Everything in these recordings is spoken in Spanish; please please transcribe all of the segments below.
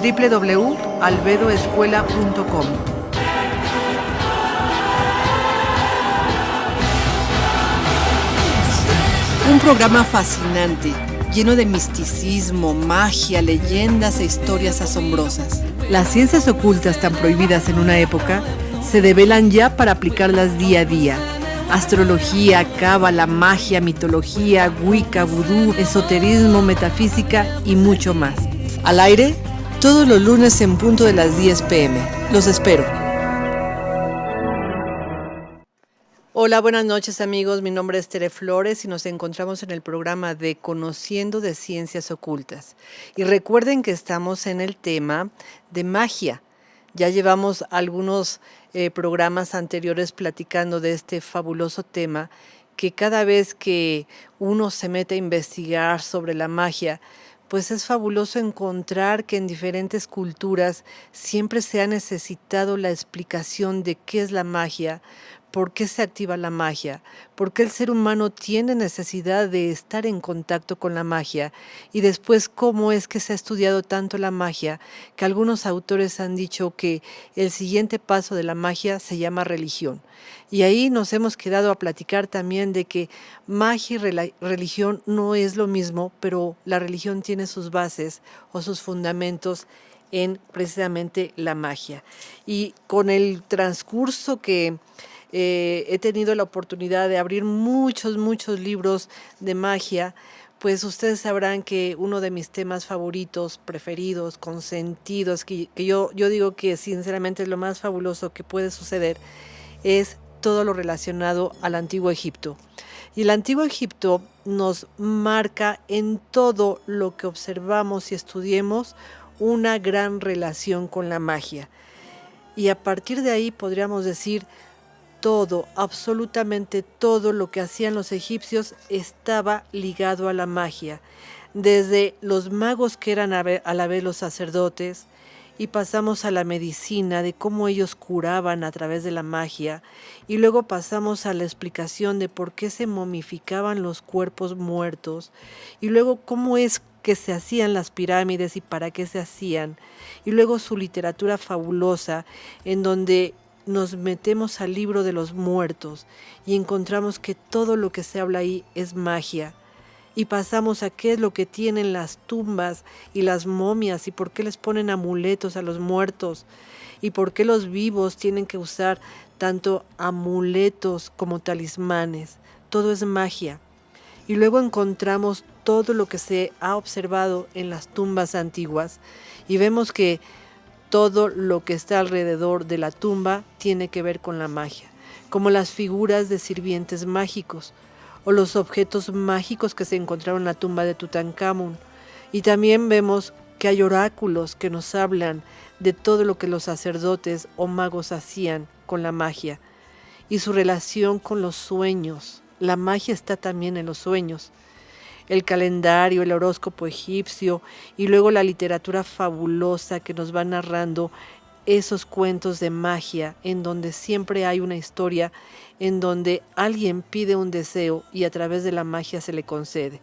www.albedoescuela.com. Un programa fascinante, lleno de misticismo, magia, leyendas e historias asombrosas. Las ciencias ocultas tan prohibidas en una época se develan ya para aplicarlas día a día. Astrología, cábala, magia, mitología, wicca, vudú, esoterismo, metafísica y mucho más. Al aire, todos los lunes en punto de las 10 p.m. Los espero. Hola, buenas noches amigos, mi nombre es Tere Flores y nos encontramos en el programa de Conociendo de Ciencias Ocultas. Y recuerden que estamos en el tema de magia. Ya llevamos algunos programas anteriores platicando de este fabuloso tema que cada vez que uno se mete a investigar sobre la magia, pues es fabuloso encontrar que en diferentes culturas siempre se ha necesitado la explicación de qué es la magia, por qué se activa la magia, por qué el ser humano tiene necesidad de estar en contacto con la magia y después cómo es que se ha estudiado tanto la magia que algunos autores han dicho que el siguiente paso de la magia se llama religión. Y ahí nos hemos quedado a platicar también de que magia y religión no es lo mismo, pero la religión tiene sus bases o sus fundamentos en precisamente la magia. Y con el transcurso que he tenido la oportunidad de abrir muchos libros de magia, pues ustedes sabrán que uno de mis temas favoritos, preferidos, consentidos, que yo digo que sinceramente es lo más fabuloso que puede suceder, es todo lo relacionado al Antiguo Egipto. Y el Antiguo Egipto nos marca en todo lo que observamos y estudiemos una gran relación con la magia. Y a partir de ahí podríamos decir todo, absolutamente todo lo que hacían los egipcios estaba ligado a la magia. Desde los magos que eran a la vez los sacerdotes, y pasamos a la medicina de cómo ellos curaban a través de la magia, y luego pasamos a la explicación de por qué se momificaban los cuerpos muertos, y luego cómo es que se hacían las pirámides y para qué se hacían, y luego su literatura fabulosa en donde nos metemos al libro de los muertos y encontramos que todo lo que se habla ahí es magia. Y pasamos a qué es lo que tienen las tumbas y las momias y por qué les ponen amuletos a los muertos y por qué los vivos tienen que usar tanto amuletos como talismanes. Todo es magia. Y luego encontramos todo lo que se ha observado en las tumbas antiguas y vemos que todo lo que está alrededor de la tumba tiene que ver con la magia, como las figuras de sirvientes mágicos o los objetos mágicos que se encontraron en la tumba de Tutankamón. Y también vemos que hay oráculos que nos hablan de todo lo que los sacerdotes o magos hacían con la magia y su relación con los sueños. La magia está también en los sueños. El calendario, el horóscopo egipcio y luego la literatura fabulosa que nos va narrando esos cuentos de magia en donde siempre hay una historia en donde alguien pide un deseo y a través de la magia se le concede.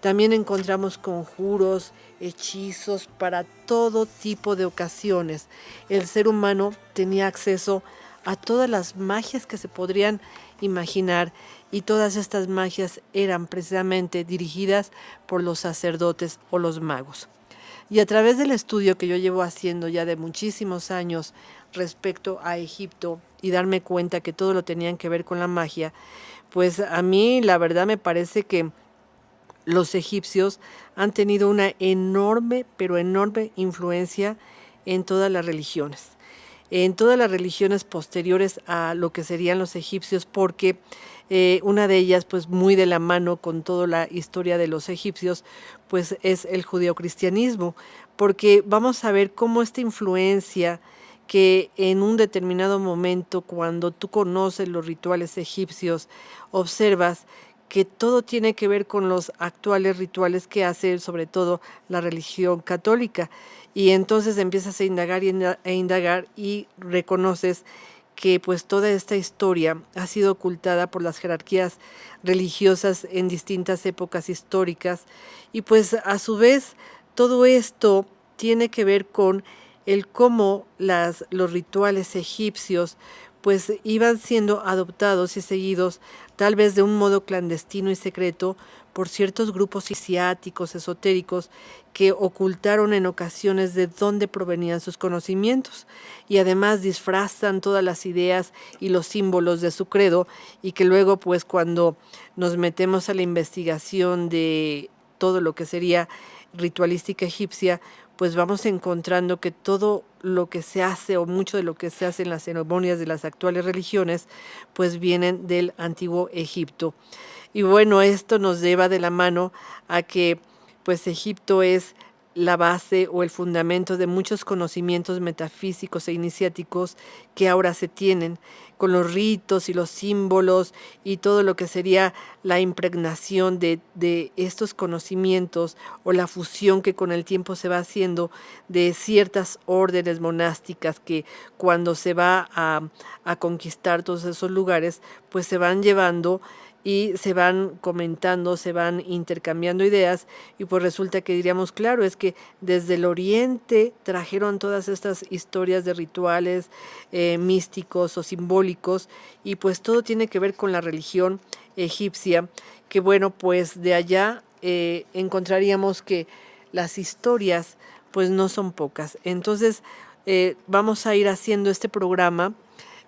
También encontramos conjuros, hechizos para todo tipo de ocasiones. El ser humano tenía acceso a todas las magias que se podrían imaginar y todas estas magias eran precisamente dirigidas por los sacerdotes o los magos. Y a través del estudio que yo llevo haciendo ya de muchísimos años respecto a Egipto y darme cuenta que todo lo tenían que ver con la magia, pues a mí la verdad me parece que los egipcios han tenido una enorme, pero enorme influencia en todas las religiones. En todas las religiones posteriores a lo que serían los egipcios, porque una de ellas, pues muy de la mano con toda la historia de los egipcios, pues es el judeocristianismo, porque vamos a ver cómo esta influencia que en un determinado momento, cuando tú conoces los rituales egipcios, observas que todo tiene que ver con los actuales rituales que hace sobre todo la religión católica. Y entonces empiezas a indagar y reconoces que pues toda esta historia ha sido ocultada por las jerarquías religiosas en distintas épocas históricas y pues a su vez todo esto tiene que ver con el cómo los rituales egipcios pues iban siendo adoptados y seguidos tal vez de un modo clandestino y secreto por ciertos grupos iniciáticos, esotéricos, que ocultaron en ocasiones de dónde provenían sus conocimientos y además disfrazan todas las ideas y los símbolos de su credo, y que luego pues cuando nos metemos a la investigación de todo lo que sería ritualística egipcia, pues vamos encontrando que todo lo que se hace o mucho de lo que se hace en las ceremonias de las actuales religiones pues vienen del antiguo Egipto. Y bueno, esto nos lleva de la mano a que pues Egipto es la base o el fundamento de muchos conocimientos metafísicos e iniciáticos que ahora se tienen, con los ritos y los símbolos y todo lo que sería la impregnación de estos conocimientos, o la fusión que con el tiempo se va haciendo de ciertas órdenes monásticas que cuando se va a conquistar todos esos lugares, pues se van llevando y se van comentando, se van intercambiando ideas, y pues resulta que diríamos, claro, es que desde el oriente trajeron todas estas historias de rituales místicos o simbólicos, y pues todo tiene que ver con la religión egipcia, que bueno, pues de allá encontraríamos que las historias pues no son pocas. Entonces vamos a ir haciendo este programa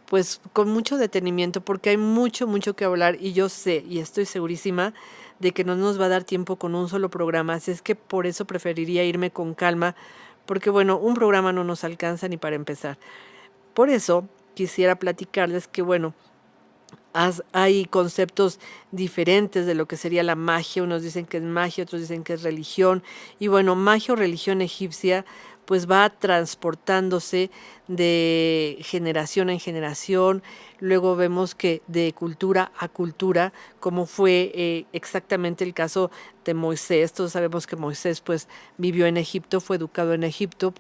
pues con mucho detenimiento, porque hay mucho, mucho que hablar, y yo sé y estoy segurísima de que no nos va a dar tiempo con un solo programa, así es que por eso preferiría irme con calma, porque bueno, un programa no nos alcanza ni para empezar. Por eso quisiera platicarles que bueno, hay conceptos diferentes de lo que sería la magia. Unos dicen que es magia, otros dicen que es religión. Y bueno, magia o religión egipcia pues va transportándose de generación en generación. Luego vemos que de cultura a cultura, como fue exactamente el caso de Moisés. Todos sabemos que Moisés pues vivió en Egipto, fue educado en Egipto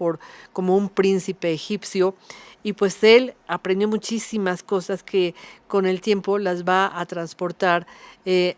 como un príncipe egipcio, y pues él aprendió muchísimas cosas que con el tiempo las va a transportar,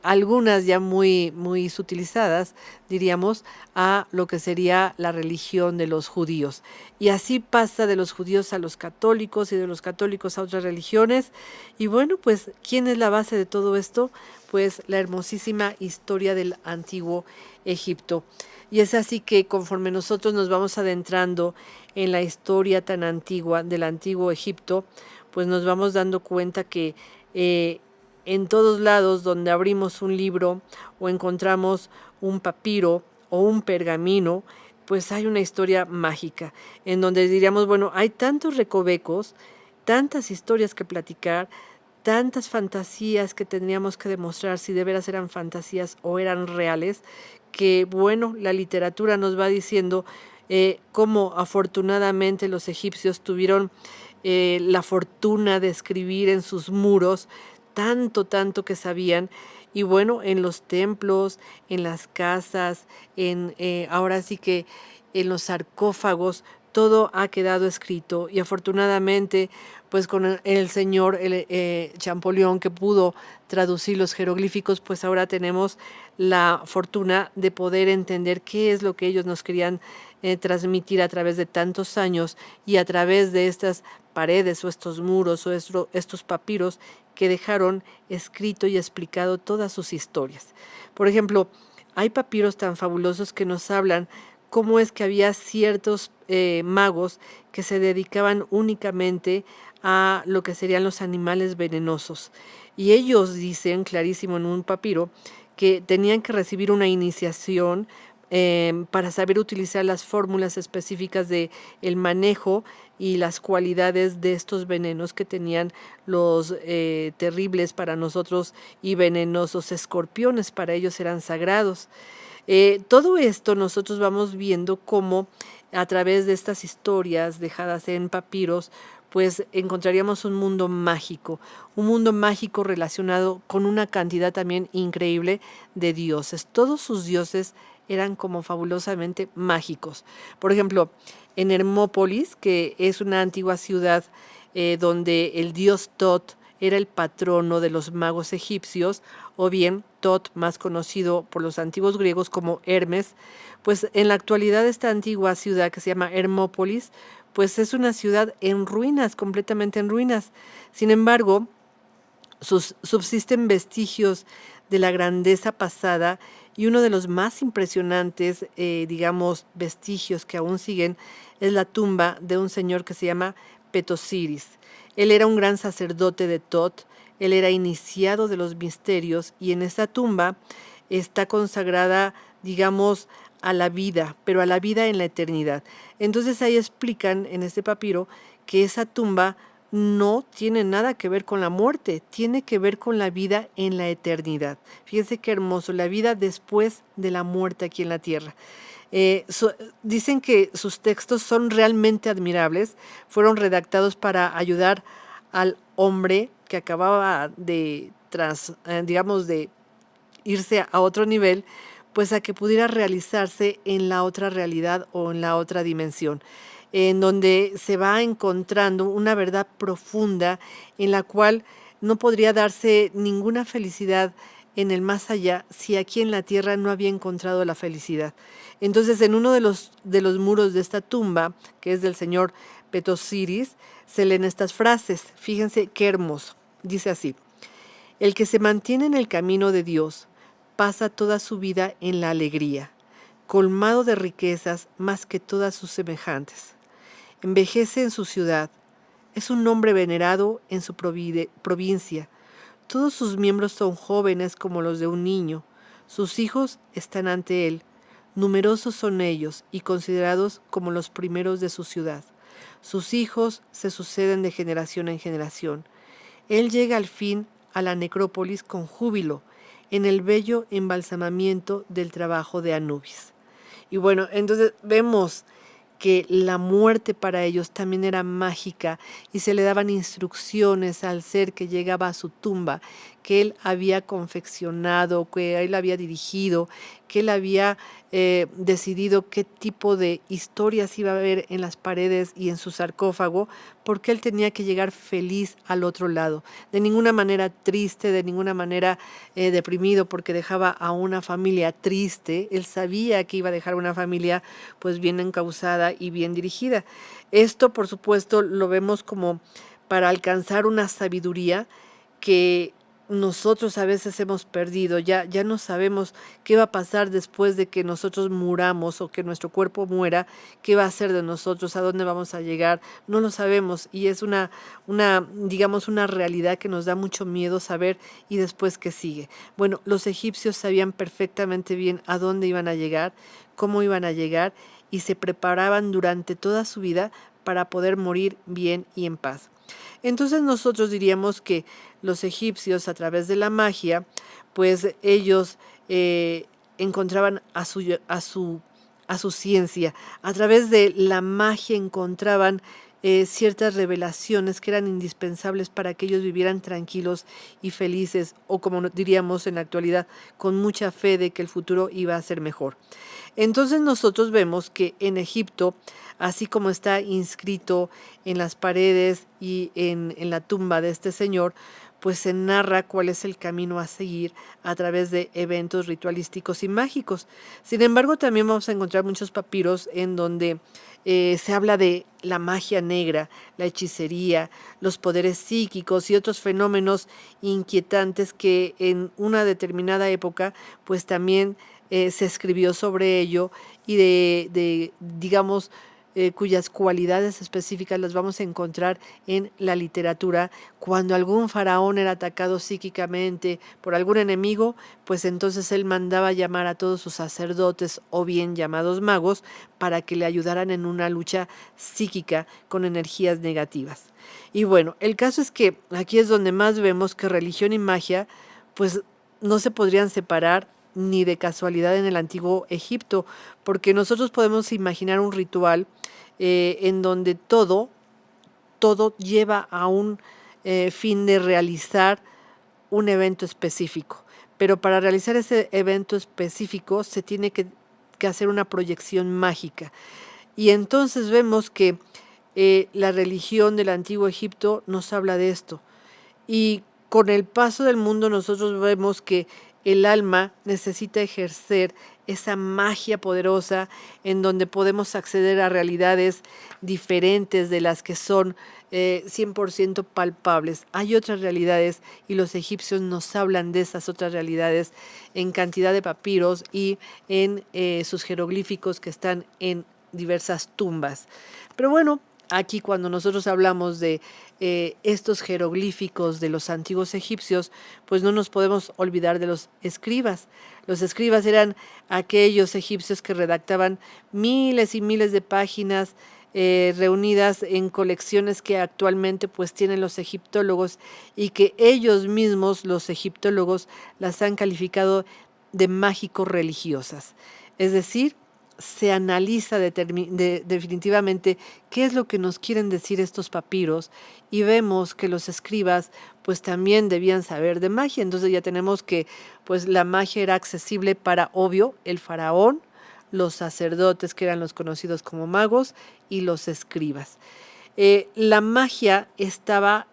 algunas ya muy, muy sutilizadas, diríamos, a lo que sería la religión de los judíos. Y así pasa de los judíos a los católicos y de los católicos a otras religiones. Y bueno, pues, ¿quién es la base de todo esto? Pues la hermosísima historia del antiguo Egipto. Y es así que conforme nosotros nos vamos adentrando en la historia tan antigua del antiguo Egipto, pues nos vamos dando cuenta que en todos lados donde abrimos un libro o encontramos un papiro o un pergamino, pues hay una historia mágica, en donde diríamos, bueno, hay tantos recovecos, tantas historias que platicar, tantas fantasías que tendríamos que demostrar si de veras eran fantasías o eran reales, que bueno, la literatura nos va diciendo cómo afortunadamente los egipcios tuvieron la fortuna de escribir en sus muros tanto que sabían. Y bueno, en los templos, en las casas, ahora sí que en los sarcófagos, todo ha quedado escrito, y afortunadamente pues con el señor Champollion, que pudo traducir los jeroglíficos, pues ahora tenemos la fortuna de poder entender qué es lo que ellos nos querían transmitir a través de tantos años, y a través de estas paredes o estos muros o estos papiros que dejaron escrito y explicado todas sus historias. Por ejemplo, hay papiros tan fabulosos que nos hablan cómo es que había ciertos magos que se dedicaban únicamente a lo que serían los animales venenosos. Y ellos dicen clarísimo en un papiro que tenían que recibir una iniciación para saber utilizar las fórmulas específicas de el manejo y las cualidades de estos venenos que tenían los terribles para nosotros y venenosos escorpiones. Para ellos eran sagrados. Todo esto nosotros vamos viendo cómo a través de estas historias dejadas en papiros, pues encontraríamos un mundo mágico relacionado con una cantidad también increíble de dioses. Todos sus dioses eran como fabulosamente mágicos. Por ejemplo, en Hermópolis, que es una antigua ciudad donde el dios Tot era el patrono de los magos egipcios, o bien Tot, más conocido por los antiguos griegos como Hermes. Pues en la actualidad esta antigua ciudad que se llama Hermópolis, pues es una ciudad en ruinas, completamente en ruinas. Sin embargo, subsisten vestigios de la grandeza pasada, y uno de los más impresionantes, vestigios que aún siguen es la tumba de un señor que se llama Petosiris. Él era un gran sacerdote de Tot, él era iniciado de los misterios, y en esta tumba está consagrada, a la vida, pero a la vida en la eternidad. Entonces ahí explican en este papiro que esa tumba no tiene nada que ver con la muerte, tiene que ver con la vida en la eternidad. Fíjense qué hermoso, la vida después de la muerte aquí en la tierra. Dicen que sus textos son realmente admirables, fueron redactados para ayudar al hombre que acababa de, de irse a otro nivel, pues a que pudiera realizarse en la otra realidad o en la otra dimensión, en donde se va encontrando una verdad profunda en la cual no podría darse ninguna felicidad en el más allá si aquí en la tierra no había encontrado la felicidad. Entonces, en uno de los muros de esta tumba, que es del señor Petosiris, se leen estas frases. Fíjense qué hermoso. Dice así: el que se mantiene en el camino de Dios pasa toda su vida en la alegría, colmado de riquezas más que todas sus semejantes. Envejece en su ciudad, es un hombre venerado en su provincia. Todos sus miembros son jóvenes como los de un niño. Sus hijos están ante él. Numerosos son ellos y considerados como los primeros de su ciudad. Sus hijos se suceden de generación en generación. Él llega al fin a la necrópolis con júbilo, en el bello embalsamamiento del trabajo de Anubis. Y bueno, entonces vemos que la muerte para ellos también era mágica, y se le daban instrucciones al ser que llegaba a su tumba, que él había confeccionado, que él había dirigido, que él había decidido qué tipo de historias iba a haber en las paredes y en su sarcófago, porque él tenía que llegar feliz al otro lado, de ninguna manera triste, de ninguna manera deprimido, porque dejaba a una familia triste. Él sabía que iba a dejar una familia pues bien encauzada y bien dirigida. Esto, por supuesto, lo vemos como para alcanzar una sabiduría que nosotros a veces hemos perdido. Ya no sabemos qué va a pasar después de que nosotros muramos o que nuestro cuerpo muera, qué va a hacer de nosotros, a dónde vamos a llegar, no lo sabemos, y es una realidad que nos da mucho miedo saber, y después qué sigue. Bueno, los egipcios sabían perfectamente bien a dónde iban a llegar, cómo iban a llegar, y se preparaban durante toda su vida para poder morir bien y en paz. Entonces nosotros diríamos que los egipcios, a través de la magia, pues ellos encontraban a su ciencia. A través de la magia encontraban ciertas revelaciones que eran indispensables para que ellos vivieran tranquilos y felices, o como diríamos en la actualidad, con mucha fe de que el futuro iba a ser mejor. Entonces nosotros vemos que en Egipto, así como está inscrito en las paredes y en la tumba de este señor, pues se narra cuál es el camino a seguir a través de eventos ritualísticos y mágicos. Sin embargo, también vamos a encontrar muchos papiros en donde se habla de la magia negra, la hechicería, los poderes psíquicos y otros fenómenos inquietantes que en una determinada época pues también se escribió sobre ello, y cuyas cualidades específicas las vamos a encontrar en la literatura. Cuando algún faraón era atacado psíquicamente por algún enemigo, pues entonces él mandaba llamar a todos sus sacerdotes, o bien llamados magos, para que le ayudaran en una lucha psíquica con energías negativas. Y bueno, el caso es que aquí es donde más vemos que religión y magia pues no se podrían separar ni de casualidad en el antiguo Egipto, porque nosotros podemos imaginar un ritual en donde todo lleva a un fin de realizar un evento específico. Pero para realizar ese evento específico se tiene que hacer una proyección mágica. Y entonces vemos que la religión del antiguo Egipto nos habla de esto. Y con el paso del mundo nosotros vemos que el alma necesita ejercer esa magia poderosa en donde podemos acceder a realidades diferentes de las que son 100% palpables. Hay otras realidades y los egipcios nos hablan de esas otras realidades en cantidad de papiros y en sus jeroglíficos que están en diversas tumbas. Pero bueno, aquí cuando nosotros hablamos de estos jeroglíficos de los antiguos egipcios, pues no nos podemos olvidar de los escribas. Los escribas eran aquellos egipcios que redactaban miles y miles de páginas reunidas en colecciones que actualmente pues tienen los egiptólogos y que ellos mismos, los egiptólogos, las han calificado de mágico-religiosas. Es decir, se analiza definitivamente qué es lo que nos quieren decir estos papiros y vemos que los escribas pues también debían saber de magia. Entonces ya tenemos que pues la magia era accesible para, obvio, el faraón, los sacerdotes que eran los conocidos como magos y los escribas. La magia estaba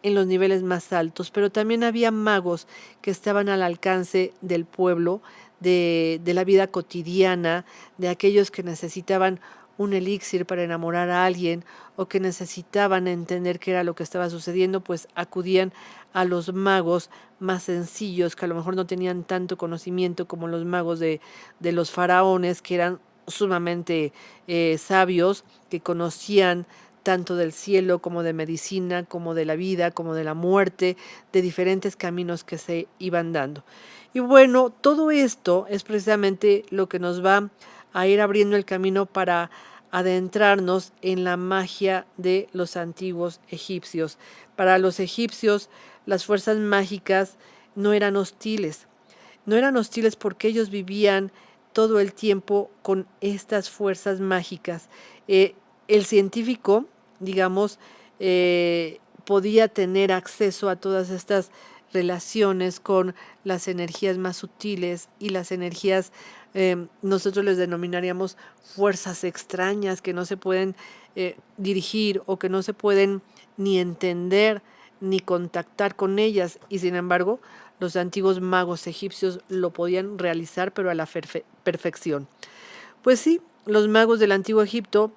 en los niveles más altos, pero también había magos que estaban al alcance del pueblo, de la vida cotidiana, de aquellos que necesitaban un elixir para enamorar a alguien o que necesitaban entender qué era lo que estaba sucediendo, pues acudían a los magos más sencillos, que a lo mejor no tenían tanto conocimiento como los magos de los faraones, que eran sumamente sabios, que conocían tanto del cielo como de medicina, como de la vida, como de la muerte, de diferentes caminos que se iban dando. Y bueno, todo esto es precisamente lo que nos va a ir abriendo el camino para adentrarnos en la magia de los antiguos egipcios. Para los egipcios, las fuerzas mágicas no eran hostiles. No eran hostiles porque ellos vivían todo el tiempo con estas fuerzas mágicas. El científico, digamos, podía tener acceso a todas estas relaciones con las energías más sutiles y las energías, nosotros les denominaríamos fuerzas extrañas que no se pueden dirigir o que no se pueden ni entender ni contactar con ellas, y sin embargo los antiguos magos egipcios lo podían realizar, pero a la perfección. Pues sí, los magos del antiguo Egipto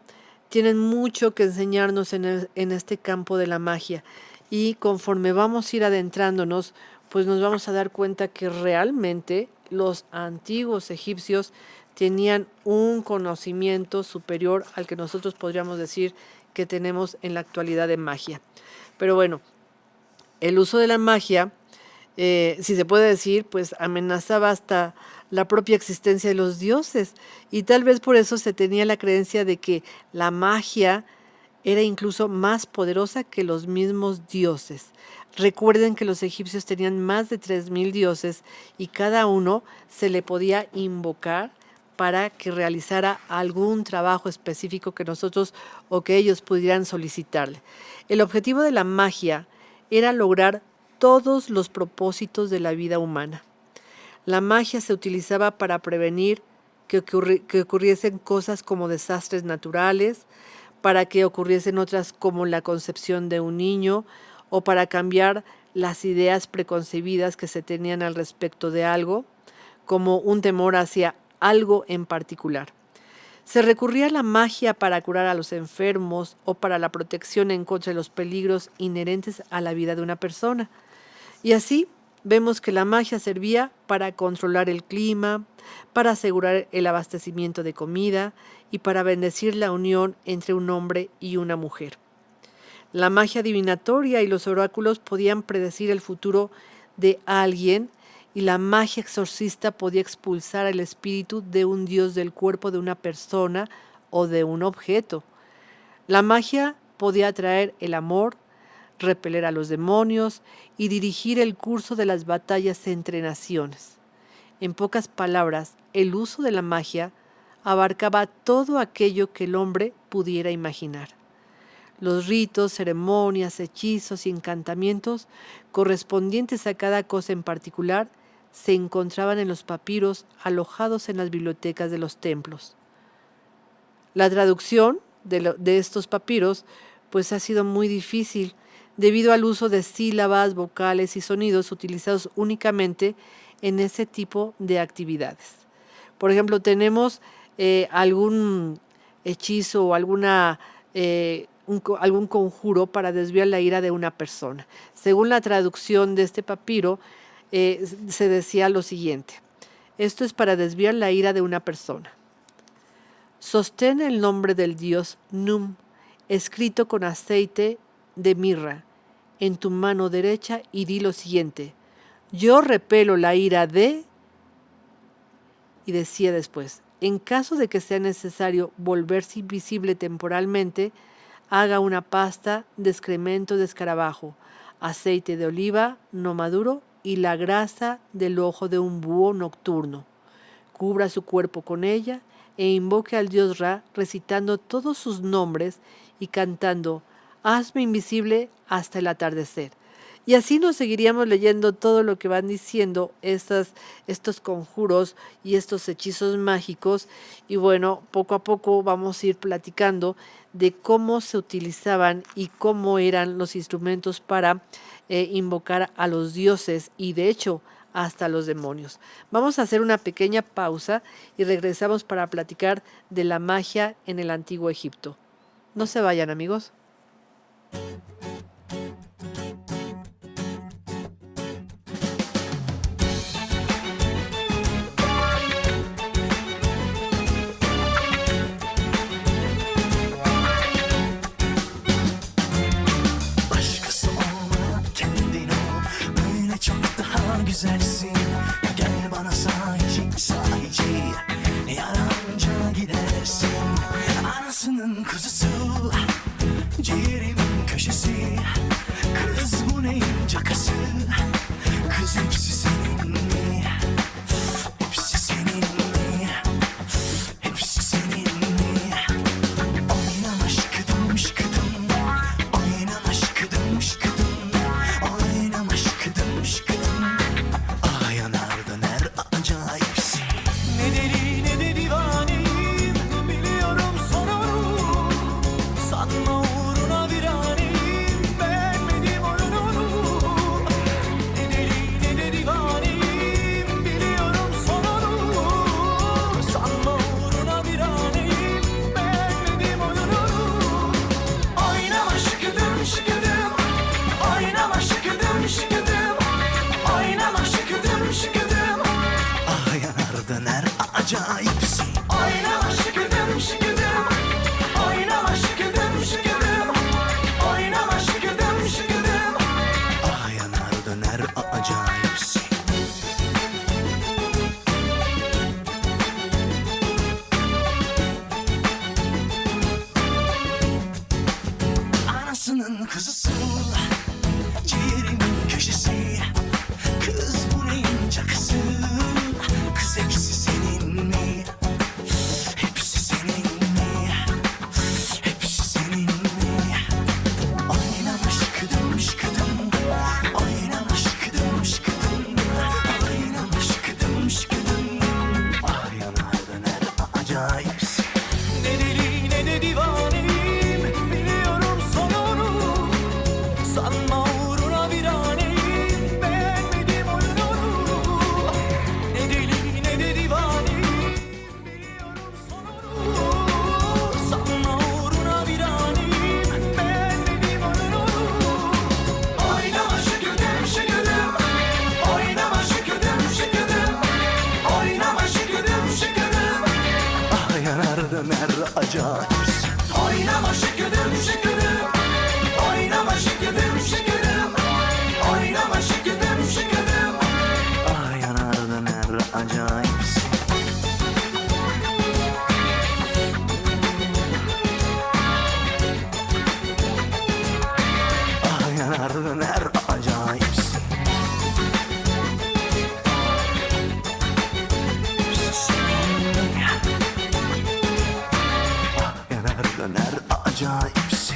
tienen mucho que enseñarnos en este campo de la magia, y conforme vamos a ir adentrándonos, pues nos vamos a dar cuenta que realmente los antiguos egipcios tenían un conocimiento superior al que nosotros podríamos decir que tenemos en la actualidad de magia. Pero bueno, el uso de la magia, si se puede decir, pues amenazaba hasta la propia existencia de los dioses, y tal vez por eso se tenía la creencia de que la magia era incluso más poderosa que los mismos dioses. Recuerden que los egipcios tenían más de 3000 dioses y cada uno se le podía invocar para que realizara algún trabajo específico que nosotros o que ellos pudieran solicitarle. El objetivo de la magia era lograr todos los propósitos de la vida humana. La magia se utilizaba para prevenir que ocurriesen cosas como desastres naturales, para que ocurriesen otras como la concepción de un niño, o para cambiar las ideas preconcebidas que se tenían al respecto de algo, como un temor hacia algo en particular. Se recurría a la magia para curar a los enfermos o para la protección en contra de los peligros inherentes a la vida de una persona. Y así vemos que la magia servía para controlar el clima, para asegurar el abastecimiento de comida y para bendecir la unión entre un hombre y una mujer. La magia divinatoria y los oráculos podían predecir el futuro de alguien, y la magia exorcista podía expulsar el espíritu de un dios del cuerpo de una persona o de un objeto. La magia podía atraer el amor, repeler a los demonios y dirigir el curso de las batallas entre naciones. En pocas palabras, el uso de la magia abarcaba todo aquello que el hombre pudiera imaginar. Los ritos, ceremonias, hechizos y encantamientos correspondientes a cada cosa en particular se encontraban en los papiros alojados en las bibliotecas de los templos. La traducción de estos papiros pues ha sido muy difícil, debido al uso de sílabas, vocales y sonidos utilizados únicamente en ese tipo de actividades. Por ejemplo, tenemos algún hechizo o algún conjuro para desviar la ira de una persona. Según la traducción de este papiro, se decía lo siguiente: esto es para desviar la ira de una persona. Sostén el nombre del dios Num, escrito con aceite de mirra, en tu mano derecha y di lo siguiente: yo repelo la ira de... Y decía después: en caso de que sea necesario volverse invisible temporalmente, haga una pasta de excremento de escarabajo, aceite de oliva no maduro y la grasa del ojo de un búho nocturno. Cubra su cuerpo con ella e invoque al dios Ra recitando todos sus nombres y cantando: hazme invisible hasta el atardecer. Y así nos seguiríamos leyendo todo lo que van diciendo estos conjuros y estos hechizos mágicos. Y bueno, poco a poco vamos a ir platicando de cómo se utilizaban y cómo eran los instrumentos para invocar a los dioses y de hecho hasta los demonios. Vamos a hacer una pequeña pausa y regresamos para platicar de la magia en el antiguo Egipto. No se vayan, amigos. Güzelsin, gel bana sahici, sahici. Yaranca gidersin, anasının kuzusu, ciğerimin köşesi. Kız bu neyin cakası, kız hepsi senin mi? Hepsi senin mi? Hepsi senin mi? Oynama şıkıdım şıkıdım, oynama şıkıdım şıkıdım, oynama şıkıdım şıkıdım. Acayipsin. Oynama şıkıdım şıkıdım, oynama şıkıdım şıkıdım, oynama şıkıdım şıkıdım. Ah yanar döner acayipsin. Anasının kızısı, ciğerimin köşesi. Kız bu neyin cakısı, kız hepsi senin mi? Hepsi senin mi? Hepsi senin mi? Oynama şıkıdım şıkıdım, oynama şıkıdım şıkıdım, oynama şıkıdım şıkıdım. Ah yanar döner acayipsin. Ne deli ne de divaneyim, biliyorum sonunu. Sanma uğruna bir aneyim, beğenmedim oyununu. Ne deli ne de divaneyim, biliyorum sonunu. Sanma uğruna bir aneyim, beğenmedim oyununu. Oynama şıkıdım şıkıdım, oynama şıkıdım şıkıdım, oynama şıkıdım şıkıdım. Ah yanar döner acayipsin. Oynama şıkıdım şıkıdım, oynama şıkıdım şıkıdım, oynama şıkıdım şıkıdım. Ah yanar döner acayipsin. Ah yanar döner acayipsin. Ah yanar döner acayipsin.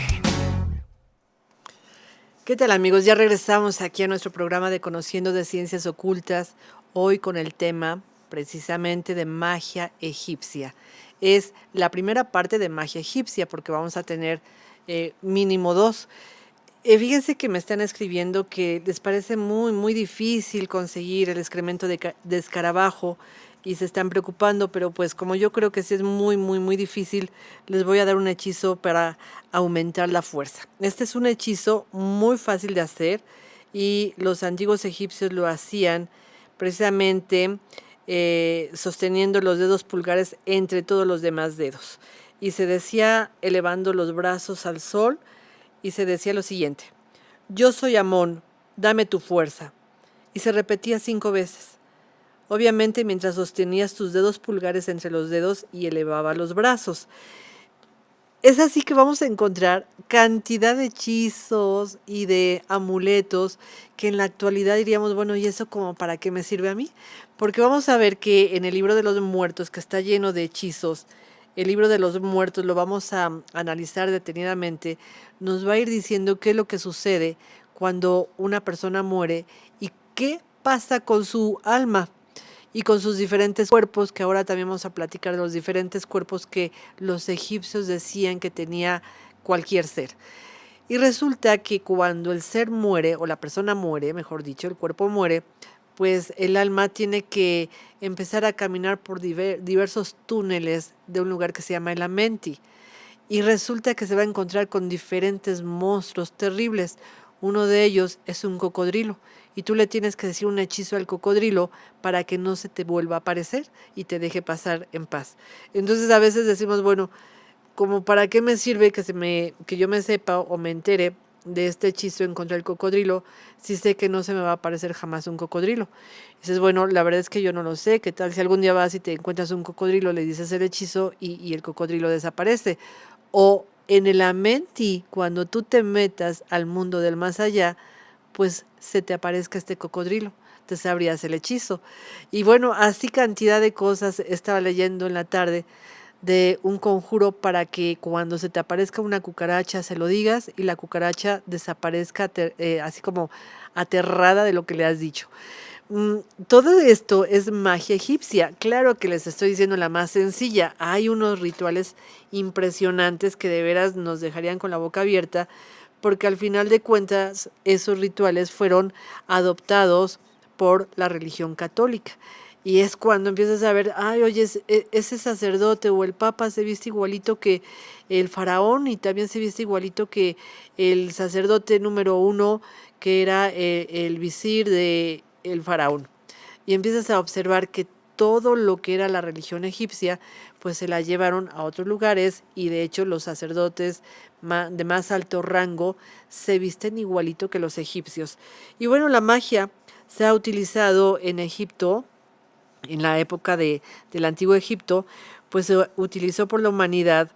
¿Qué tal, amigos? Ya regresamos aquí a nuestro programa de Conociendo de Ciencias Ocultas, hoy con el tema precisamente de magia egipcia. Es la primera parte de magia egipcia porque vamos a tener mínimo 2. Fíjense que me están escribiendo que les parece muy, muy difícil conseguir el excremento de escarabajo y se están preocupando, pero pues como yo creo que sí es muy, muy, muy difícil, les voy a dar un hechizo para aumentar la fuerza. Este es un hechizo muy fácil de hacer y los antiguos egipcios lo hacían precisamente sosteniendo los dedos pulgares entre todos los demás dedos. Y se decía elevando los brazos al sol y se decía lo siguiente: yo soy Amón, dame tu fuerza. Y se repetía 5 veces. Obviamente mientras sostenías tus dedos pulgares entre los dedos y elevaba los brazos. Es así que vamos a encontrar cantidad de hechizos y de amuletos que en la actualidad diríamos, bueno, ¿y eso como para qué me sirve a mí? Porque vamos a ver que en el libro de los muertos, que está lleno de hechizos, el libro de los muertos lo vamos a analizar detenidamente, nos va a ir diciendo qué es lo que sucede cuando una persona muere y qué pasa con su alma y con sus diferentes cuerpos, que ahora también vamos a platicar de los diferentes cuerpos que los egipcios decían que tenía cualquier ser. Y resulta que cuando el ser muere, o la persona muere, mejor dicho, el cuerpo muere, pues el alma tiene que empezar a caminar por diversos túneles de un lugar que se llama el Amenti. Y resulta que se va a encontrar con diferentes monstruos terribles. Uno de ellos es un cocodrilo. Y tú le tienes que decir un hechizo al cocodrilo para que no se te vuelva a aparecer y te deje pasar en paz. Entonces a veces decimos, bueno, como para qué me sirve que yo me sepa o me entere de este hechizo en contra del cocodrilo, si sé que no se me va a aparecer jamás un cocodrilo. Y dices, bueno, la verdad es que yo no lo sé, ¿qué tal si algún día vas y te encuentras un cocodrilo, le dices el hechizo y el cocodrilo desaparece? O en el Amenti, cuando tú te metas al mundo del más allá, pues se te aparezca este cocodrilo, te sabrías el hechizo. Y bueno, así cantidad de cosas estaba leyendo en la tarde de un conjuro para que cuando se te aparezca una cucaracha se lo digas y la cucaracha desaparezca así como aterrada de lo que le has dicho. Todo esto es magia egipcia. Claro que les estoy diciendo la más sencilla. Hay unos rituales impresionantes que de veras nos dejarían con la boca abierta, porque al final de cuentas esos rituales fueron adoptados por la religión católica. Y es cuando empiezas a ver, ay, oye, ese sacerdote o el papa se viste igualito que el faraón y también se viste igualito que el sacerdote número 1, que era el visir de el faraón. Y empiezas a observar que todo lo que era la religión egipcia, pues se la llevaron a otros lugares y de hecho los sacerdotes de más alto rango se visten igualito que los egipcios. Y bueno, la magia se ha utilizado en Egipto, en la época del antiguo Egipto, pues se utilizó por la humanidad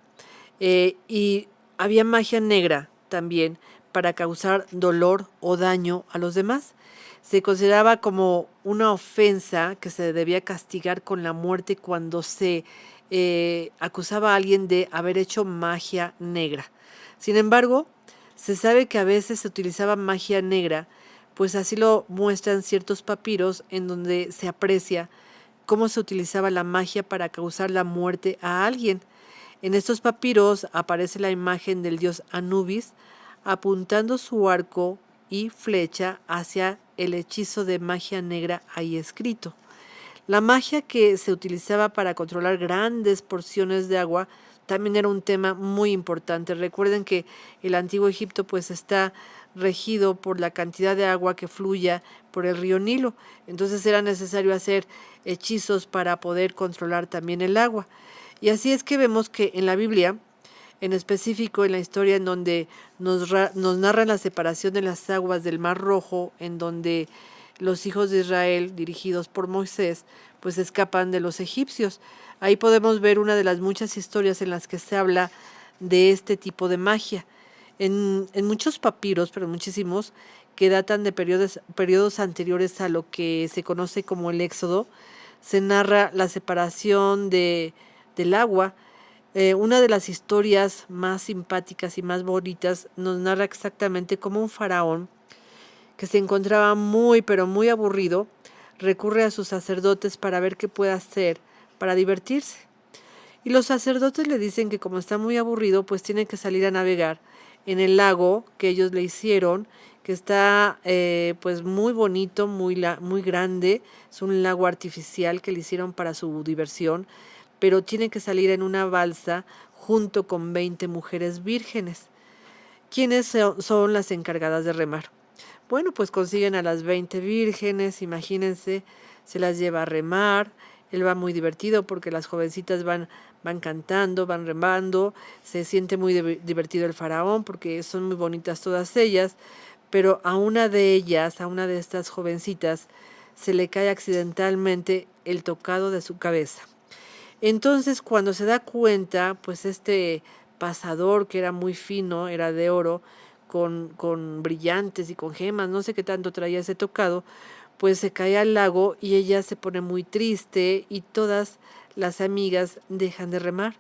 y había magia negra también para causar dolor o daño a los demás. Se consideraba como una ofensa que se debía castigar con la muerte cuando se acusaba a alguien de haber hecho magia negra. Sin embargo, se sabe que a veces se utilizaba magia negra, pues así lo muestran ciertos papiros en donde se aprecia cómo se utilizaba la magia para causar la muerte a alguien. En estos papiros aparece la imagen del dios Anubis apuntando su arco y flecha hacia el hechizo de magia negra ahí escrito. La magia que se utilizaba para controlar grandes porciones de agua también era un tema muy importante. Recuerden que el antiguo Egipto pues está regido por la cantidad de agua que fluya por el río Nilo. Entonces era necesario hacer hechizos para poder controlar también el agua. Y así es que vemos que en la Biblia, en específico en la historia en donde nos narran la separación de las aguas del Mar Rojo, en donde los hijos de Israel, dirigidos por Moisés, pues escapan de los egipcios. Ahí podemos ver una de las muchas historias en las que se habla de este tipo de magia. En muchos papiros, pero muchísimos, que datan de periodos anteriores a lo que se conoce como el Éxodo, se narra la separación del agua. Una de las historias más simpáticas y más bonitas nos narra exactamente cómo un faraón que se encontraba muy pero muy aburrido recurre a sus sacerdotes para ver qué puede hacer para divertirse. Y los sacerdotes le dicen que como está muy aburrido, pues tiene que salir a navegar en el lago que ellos le hicieron, que está pues muy bonito, muy grande. Es un lago artificial que le hicieron para su diversión, pero tiene que salir en una balsa junto con 20 mujeres vírgenes, quienes son las encargadas de remar. Bueno, pues consiguen a las 20 vírgenes, imagínense, se las lleva a remar. Él va muy divertido porque las jovencitas van cantando, van remando. Se siente muy divertido el faraón porque son muy bonitas todas ellas. Pero a una de ellas, a una de estas jovencitas, se le cae accidentalmente el tocado de su cabeza. Entonces, cuando se da cuenta, pues este pasador, que era muy fino, era de oro, con brillantes y con gemas, no sé qué tanto traía ese tocado, pues se cae al lago y ella se pone muy triste y todas las amigas dejan de remar.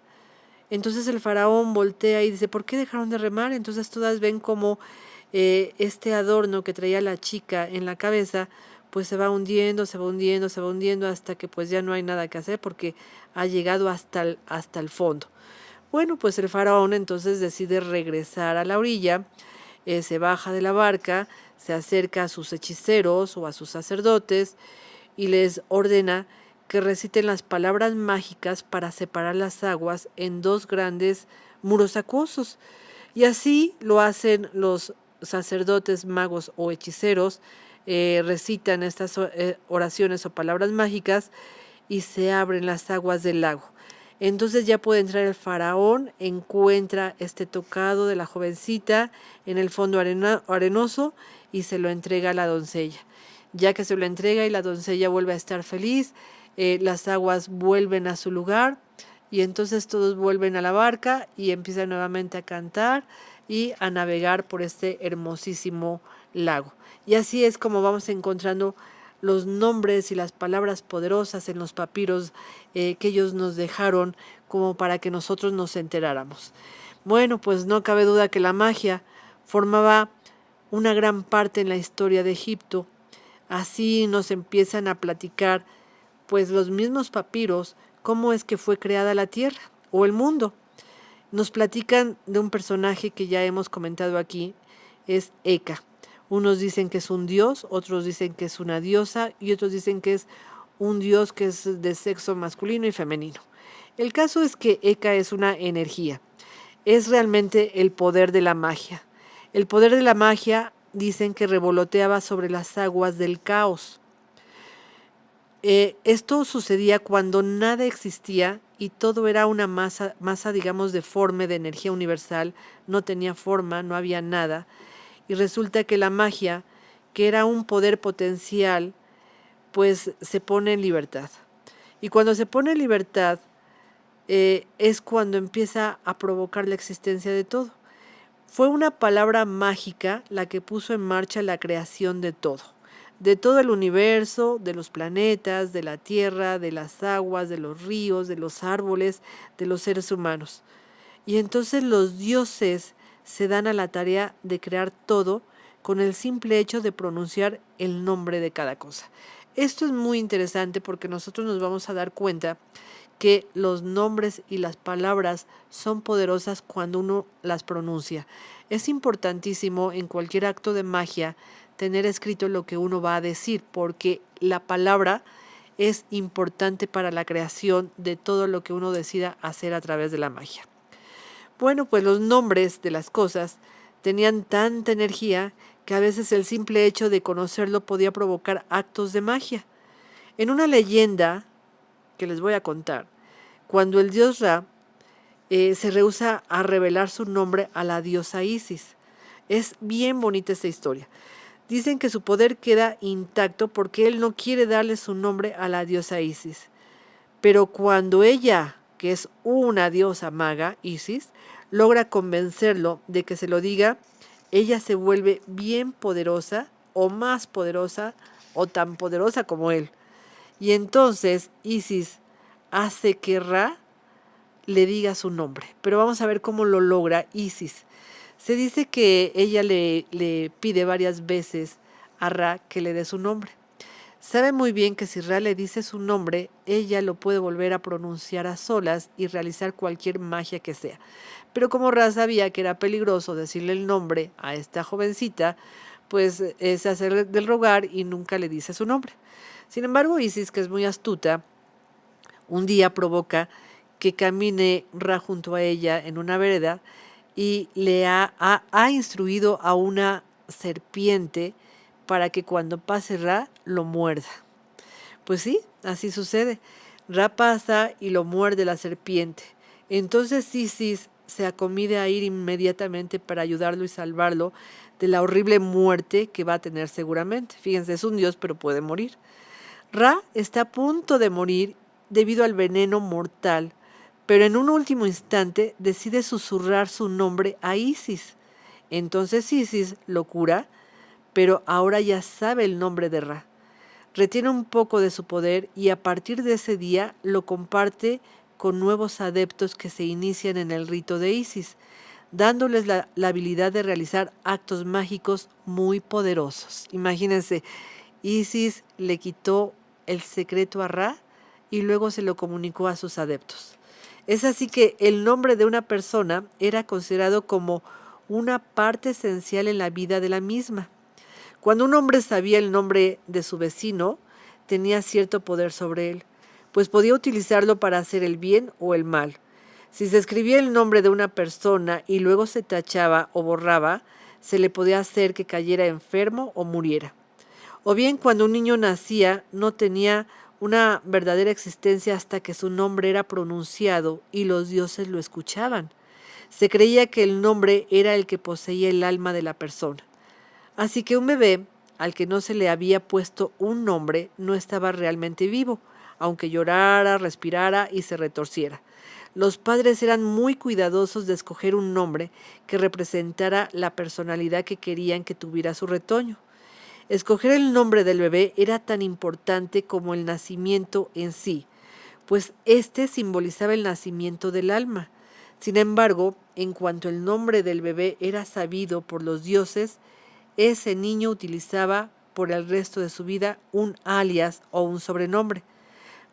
Entonces el faraón voltea y dice, ¿por qué dejaron de remar? Entonces todas ven como este adorno que traía la chica en la cabeza, pues se va hundiendo, se va hundiendo, se va hundiendo, hasta que pues ya no hay nada que hacer porque ha llegado hasta el fondo. Bueno, pues el faraón entonces decide regresar a la orilla, se baja de la barca, se acerca a sus hechiceros o a sus sacerdotes y les ordena que reciten las palabras mágicas para separar las aguas en dos grandes muros acuosos. Y así lo hacen los sacerdotes, magos o hechiceros, recitan estas oraciones o palabras mágicas y se abren las aguas del lago. Entonces ya puede entrar el faraón, encuentra este tocado de la jovencita en el fondo arenoso y se lo entrega a la doncella. Ya que se lo entrega y la doncella vuelve a estar feliz, las aguas vuelven a su lugar y entonces todos vuelven a la barca y empiezan nuevamente a cantar y a navegar por este hermosísimo lago. Y así es como vamos encontrando los nombres y las palabras poderosas en los papiros que ellos nos dejaron como para que nosotros nos enteráramos. Bueno, pues no cabe duda que la magia formaba una gran parte en la historia de Egipto. Así nos empiezan a platicar pues los mismos papiros cómo es que fue creada la tierra o el mundo. Nos platican de un personaje que ya hemos comentado aquí, es Eka. Unos dicen que es un dios, otros dicen que es una diosa y otros dicen que es un dios que es de sexo masculino y femenino. El caso es que Eka es una energía, es realmente el poder de la magia. El poder de la magia dicen que revoloteaba sobre las aguas del caos. Esto sucedía cuando nada existía y todo era una masa digamos, deforme de energía universal, no tenía forma, no había nada. Y resulta que la magia, que era un poder potencial, pues se pone en libertad. Y cuando se pone en libertad, es cuando empieza a provocar la existencia de todo. Fue una palabra mágica la que puso en marcha la creación de todo el universo, de los planetas, de la tierra, de las aguas, de los ríos, de los árboles, de los seres humanos. Y entonces los dioses se dan a la tarea de crear todo con el simple hecho de pronunciar el nombre de cada cosa. Esto es muy interesante porque nosotros nos vamos a dar cuenta que los nombres y las palabras son poderosas cuando uno las pronuncia. Es importantísimo en cualquier acto de magia tener escrito lo que uno va a decir, porque la palabra es importante para la creación de todo lo que uno decida hacer a través de la magia. Bueno, pues los nombres de las cosas tenían tanta energía que a veces el simple hecho de conocerlo podía provocar actos de magia. En una leyenda que les voy a contar, cuando el dios Ra se rehúsa a revelar su nombre a la diosa Isis. Es bien bonita esta historia. Dicen que su poder queda intacto porque él no quiere darle su nombre a la diosa Isis. Pero cuando ella, que es una diosa maga, Isis, logra convencerlo de que se lo diga, ella se vuelve bien poderosa o más poderosa o tan poderosa como él. Y entonces Isis hace que Ra le diga su nombre. Pero vamos a ver cómo lo logra Isis. Se dice que ella le pide varias veces a Ra que le dé su nombre. Sabe muy bien que si Ra le dice su nombre, ella lo puede volver a pronunciar a solas y realizar cualquier magia que sea. Pero como Ra sabía que era peligroso decirle el nombre a esta jovencita, pues se hace del rogar y nunca le dice su nombre. Sin embargo, Isis, que es muy astuta, un día provoca que camine Ra junto a ella en una vereda y le ha instruido a una serpiente para que cuando pase Ra lo muerda. Pues sí, así sucede. Ra pasa y lo muerde la serpiente. Entonces Isis se acomide a ir inmediatamente para ayudarlo y salvarlo de la horrible muerte que va a tener seguramente. Fíjense, es un dios, pero puede morir. Ra está a punto de morir debido al veneno mortal, pero en un último instante decide susurrar su nombre a Isis. Entonces Isis lo cura, pero ahora ya sabe el nombre de Ra. Retiene un poco de su poder y a partir de ese día lo comparte con nuevos adeptos que se inician en el rito de Isis, dándoles la habilidad de realizar actos mágicos muy poderosos. Imagínense, Isis le quitó el secreto a Ra y luego se lo comunicó a sus adeptos. Es así que el nombre de una persona era considerado como una parte esencial en la vida de la misma. Cuando un hombre sabía el nombre de su vecino, tenía cierto poder sobre él, pues podía utilizarlo para hacer el bien o el mal. Si se escribía el nombre de una persona y luego se tachaba o borraba, se le podía hacer que cayera enfermo o muriera. O bien cuando un niño nacía no tenía una verdadera existencia hasta que su nombre era pronunciado y los dioses lo escuchaban. Se creía que el nombre era el que poseía el alma de la persona. Así que un bebé al que no se le había puesto un nombre no estaba realmente vivo, aunque llorara, respirara y se retorciera. Los padres eran muy cuidadosos de escoger un nombre que representara la personalidad que querían que tuviera su retoño. Escoger el nombre del bebé era tan importante como el nacimiento en sí, pues éste simbolizaba el nacimiento del alma. Sin embargo, en cuanto el nombre del bebé era sabido por los dioses, ese niño utilizaba por el resto de su vida un alias o un sobrenombre,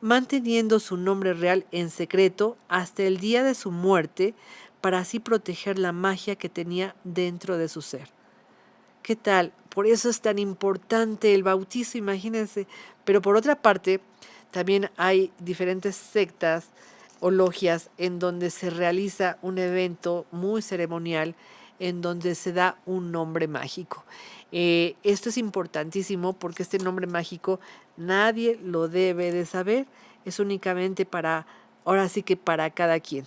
manteniendo su nombre real en secreto hasta el día de su muerte para así proteger la magia que tenía dentro de su ser. ¿Qué tal? Por eso es tan importante el bautizo, imagínense. Pero por otra parte, también hay diferentes sectas o logias en donde se realiza un evento muy ceremonial en donde se da un nombre mágico. Esto es importantísimo porque este nombre mágico nadie lo debe de saber, es únicamente para, ahora sí que para cada quien.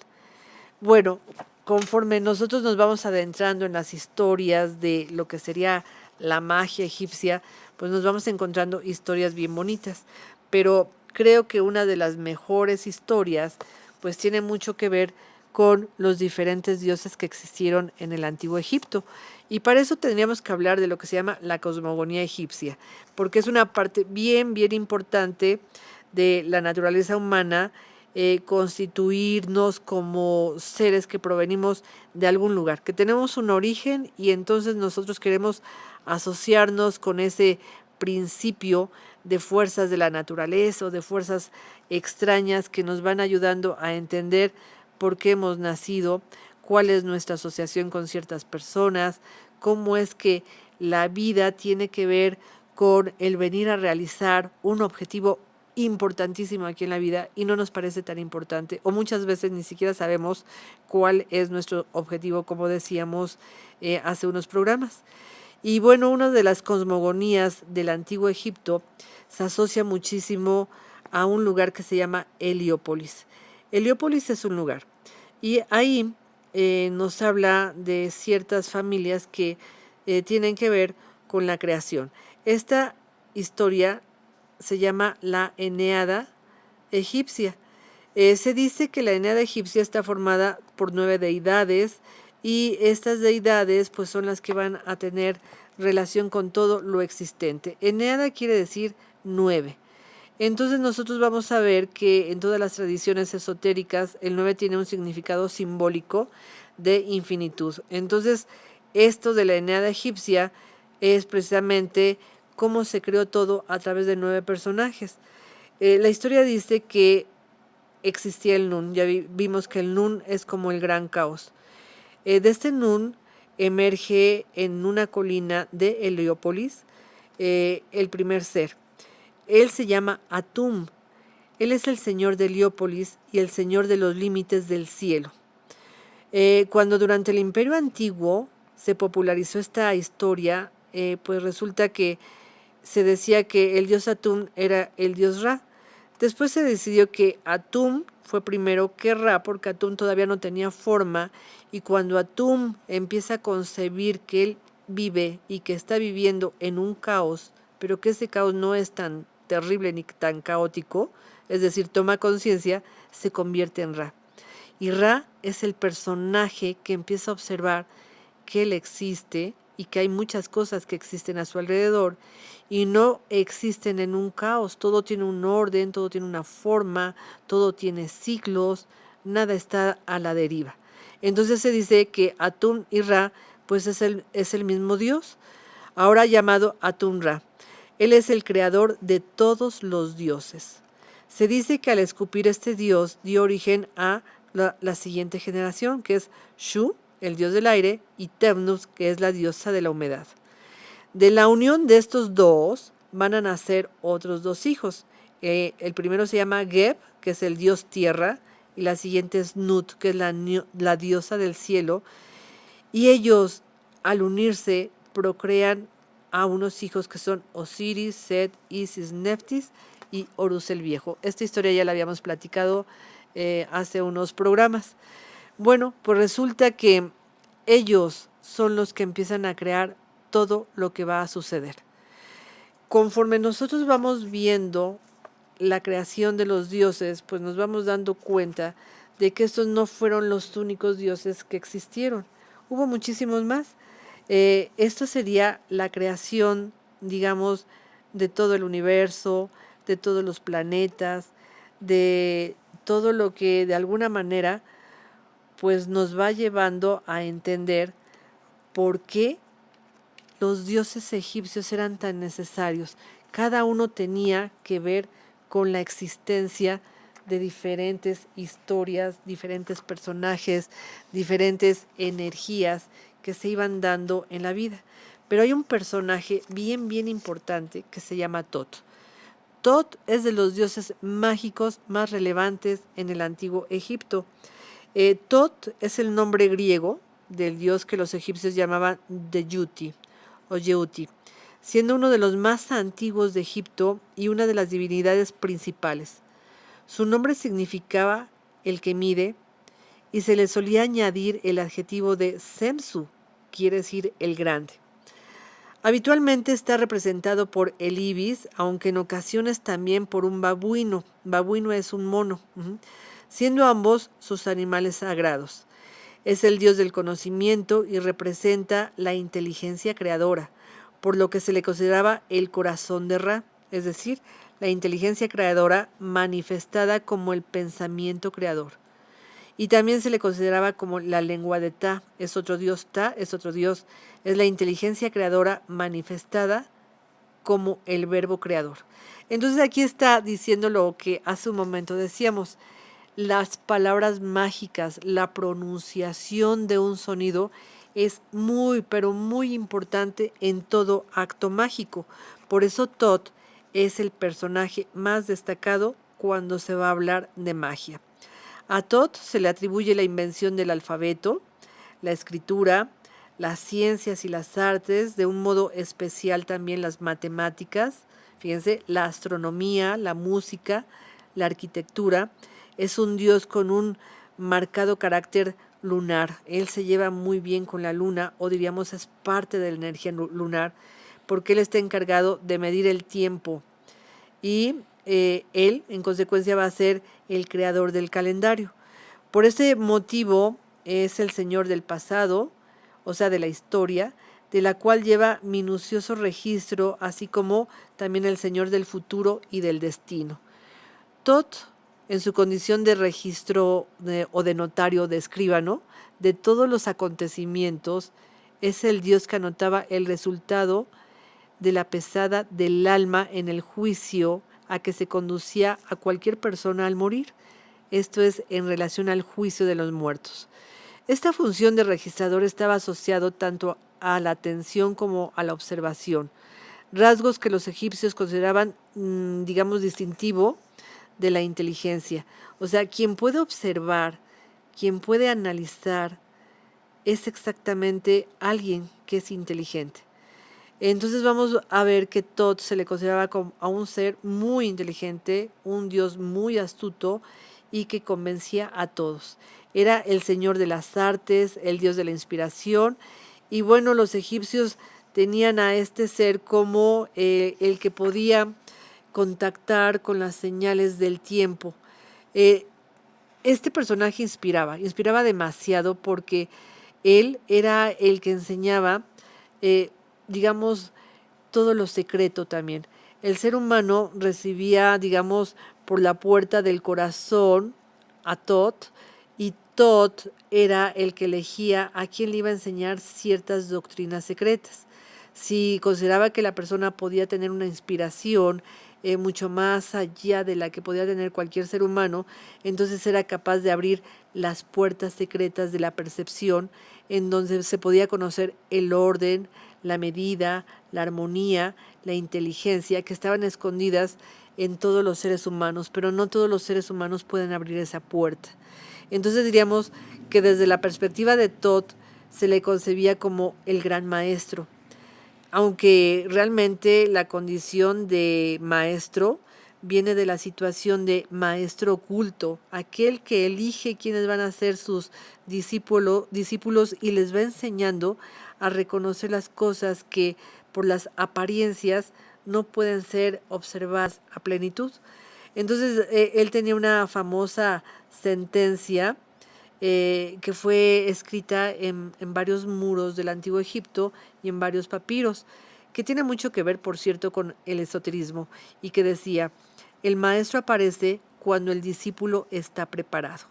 Bueno, conforme nosotros nos vamos adentrando en las historias de lo que sería la magia egipcia, pues nos vamos encontrando historias bien bonitas, pero creo que una de las mejores historias pues tiene mucho que ver con los diferentes dioses que existieron en el antiguo Egipto. Y para eso tendríamos que hablar de lo que se llama la cosmogonía egipcia, porque es una parte bien, bien importante de la naturaleza humana, constituirnos como seres que provenimos de algún lugar, que tenemos un origen y entonces nosotros queremos asociarnos con ese principio de fuerzas de la naturaleza o de fuerzas extrañas que nos van ayudando a entender por qué hemos nacido, cuál es nuestra asociación con ciertas personas, cómo es que la vida tiene que ver con el venir a realizar un objetivo importantísimo aquí en la vida y no nos parece tan importante, o muchas veces ni siquiera sabemos cuál es nuestro objetivo, como decíamos hace unos programas. Y bueno, una de las cosmogonías del antiguo Egipto se asocia muchísimo a un lugar que se llama Heliópolis. Heliópolis es un lugar y ahí nos habla de ciertas familias que tienen que ver con la creación. Esta historia se llama la Eneada egipcia. Se dice que la Eneada egipcia está formada por 9 deidades y estas deidades pues son las que van a tener relación con todo lo existente. Eneada quiere decir 9. Entonces nosotros vamos a ver que en todas las tradiciones esotéricas el 9 tiene un significado simbólico de infinitud. Entonces esto de la Eneada egipcia es precisamente cómo se creó todo a través de 9 personajes. La historia dice que existía el Nun. Ya vimos que el Nun es como el gran caos. De este Nun emerge en una colina de Heliópolis el primer ser. Él se llama Atum. Él es el señor de Heliópolis y el señor de los límites del cielo. Cuando durante el Imperio Antiguo se popularizó esta historia, pues resulta que se decía que el dios Atum era el dios Ra. Después se decidió que Atum fue primero que Ra, porque Atum todavía no tenía forma, y cuando Atum empieza a concebir que él vive y que está viviendo en un caos, pero que ese caos no es tan terrible ni tan caótico, es decir, toma conciencia, se convierte en Ra. Y Ra es el personaje que empieza a observar que él existe y que hay muchas cosas que existen a su alrededor y no existen en un caos. Todo tiene un orden, todo tiene una forma, todo tiene ciclos, nada está a la deriva. Entonces se dice que Atum y Ra pues es el mismo Dios, ahora llamado Atum Ra. Él es el creador de todos los dioses. Se dice que al escupir este dios dio origen a la siguiente generación, que es Shu, el dios del aire, y Tebnus, que es la diosa de la humedad. De la unión de estos dos van a nacer otros dos hijos. El primero se llama Geb, que es el dios tierra, y la siguiente es Nut, que es la diosa del cielo. Y ellos, al unirse, procrean a unos hijos que son Osiris, Set, Isis, Neftis y Horus el Viejo. Esta historia ya la habíamos platicado hace unos programas. Bueno, pues resulta que ellos son los que empiezan a crear todo lo que va a suceder. Conforme nosotros vamos viendo la creación de los dioses, pues nos vamos dando cuenta de que estos no fueron los únicos dioses que existieron. Hubo muchísimos más. Esto sería la creación, digamos, de todo el universo, de todos los planetas, de todo lo que de alguna manera pues nos va llevando a entender por qué los dioses egipcios eran tan necesarios. Cada uno tenía que ver con la existencia de diferentes historias, diferentes personajes, diferentes energías que se iban dando en la vida. Pero hay un personaje bien importante que se llama Tot. Tot es de los dioses mágicos más relevantes en el antiguo Egipto. Tot es el nombre griego del dios que los egipcios llamaban Deyuti o Yeuti, siendo uno de los más antiguos de Egipto y una de las divinidades principales. Su nombre significaba el que mide y se le solía añadir el adjetivo de Semsu, quiere decir el grande. Habitualmente está representado por el ibis, aunque en ocasiones también por un babuino. Babuino es un mono, siendo ambos sus animales sagrados. Es el dios del conocimiento y representa la inteligencia creadora, por lo que se le consideraba el corazón de Ra, es decir, la inteligencia creadora manifestada como el pensamiento creador. Y también se le consideraba como la lengua de Ta, es otro dios, Ta es otro dios, es la inteligencia creadora manifestada como el verbo creador. Entonces aquí está diciendo lo que hace un momento decíamos, las palabras mágicas, la pronunciación de un sonido es muy, pero muy importante en todo acto mágico. Por eso Tot es el personaje más destacado cuando se va a hablar de magia. A Tot se le atribuye la invención del alfabeto, la escritura, las ciencias y las artes, de un modo especial también las matemáticas, fíjense, la astronomía, la música, la arquitectura. Es un dios con un marcado carácter lunar. Él se lleva muy bien con la luna, o diríamos es parte de la energía lunar, porque él está encargado de medir el tiempo. Y él, en consecuencia, va a ser el creador del calendario. Por ese motivo, es el señor del pasado, o sea, de la historia, de la cual lleva minucioso registro, así como también el señor del futuro y del destino. Tot, en su condición de registro o de notario, de escribano, de todos los acontecimientos, es el Dios que anotaba el resultado de la pesada del alma en el juicio a que se conducía a cualquier persona al morir. Esto es en relación al juicio de los muertos. Esta función de registrador estaba asociado tanto a la atención como a la observación, rasgos que los egipcios consideraban, digamos, distintivo de la inteligencia. O sea, quien puede observar, quien puede analizar, es exactamente alguien que es inteligente. Entonces vamos a ver que Thoth se le consideraba como a un ser muy inteligente, un dios muy astuto y que convencía a todos. Era el señor de las artes, el dios de la inspiración, y bueno, los egipcios tenían a este ser como el que podía contactar con las señales del tiempo. Eh, este personaje inspiraba demasiado porque él era el que enseñaba, eh, digamos, todo lo secreto también. El ser humano recibía, digamos, por la puerta del corazón a Thoth, y Thoth era el que elegía a quién le iba a enseñar ciertas doctrinas secretas. Si consideraba que la persona podía tener una inspiración mucho más allá de la que podía tener cualquier ser humano, entonces era capaz de abrir las puertas secretas de la percepción, en donde se podía conocer el orden, la medida, la armonía, la inteligencia, que estaban escondidas en todos los seres humanos, pero no todos los seres humanos pueden abrir esa puerta. Entonces diríamos que desde la perspectiva de Thoth se le concebía como el gran maestro, aunque realmente la condición de maestro viene de la situación de maestro oculto, aquel que elige quiénes van a ser sus discípulos y les va enseñando a reconocer las cosas que por las apariencias no pueden ser observadas a plenitud. Entonces, él tenía una famosa sentencia que fue escrita en varios muros del Antiguo Egipto y en varios papiros, que tiene mucho que ver, por cierto, con el esoterismo, y que decía: el maestro aparece cuando el discípulo está preparado.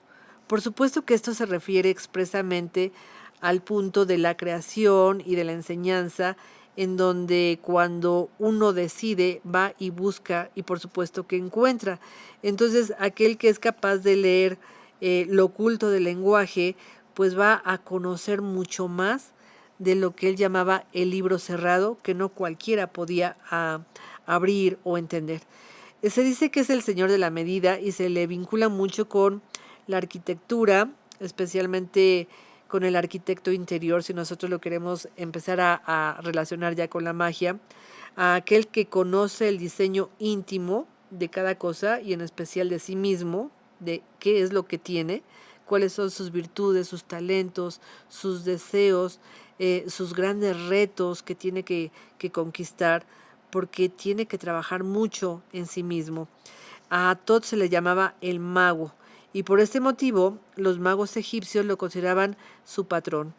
Por supuesto que esto se refiere expresamente al punto de la creación y de la enseñanza, en donde cuando uno decide, va y busca y por supuesto que encuentra. Entonces, aquel que es capaz de leer lo oculto del lenguaje, pues va a conocer mucho más de lo que él llamaba el libro cerrado, que no cualquiera podía abrir o entender. Se dice que es el señor de la medida y se le vincula mucho con la arquitectura, especialmente con el arquitecto interior, si nosotros lo queremos empezar a relacionar ya con la magia, a aquel que conoce el diseño íntimo de cada cosa y en especial de sí mismo, de qué es lo que tiene, cuáles son sus virtudes, sus talentos, sus deseos, sus grandes retos que tiene que conquistar, porque tiene que trabajar mucho en sí mismo. A Thoth se le llamaba el mago, y por este motivo los magos egipcios lo consideraban su patrón.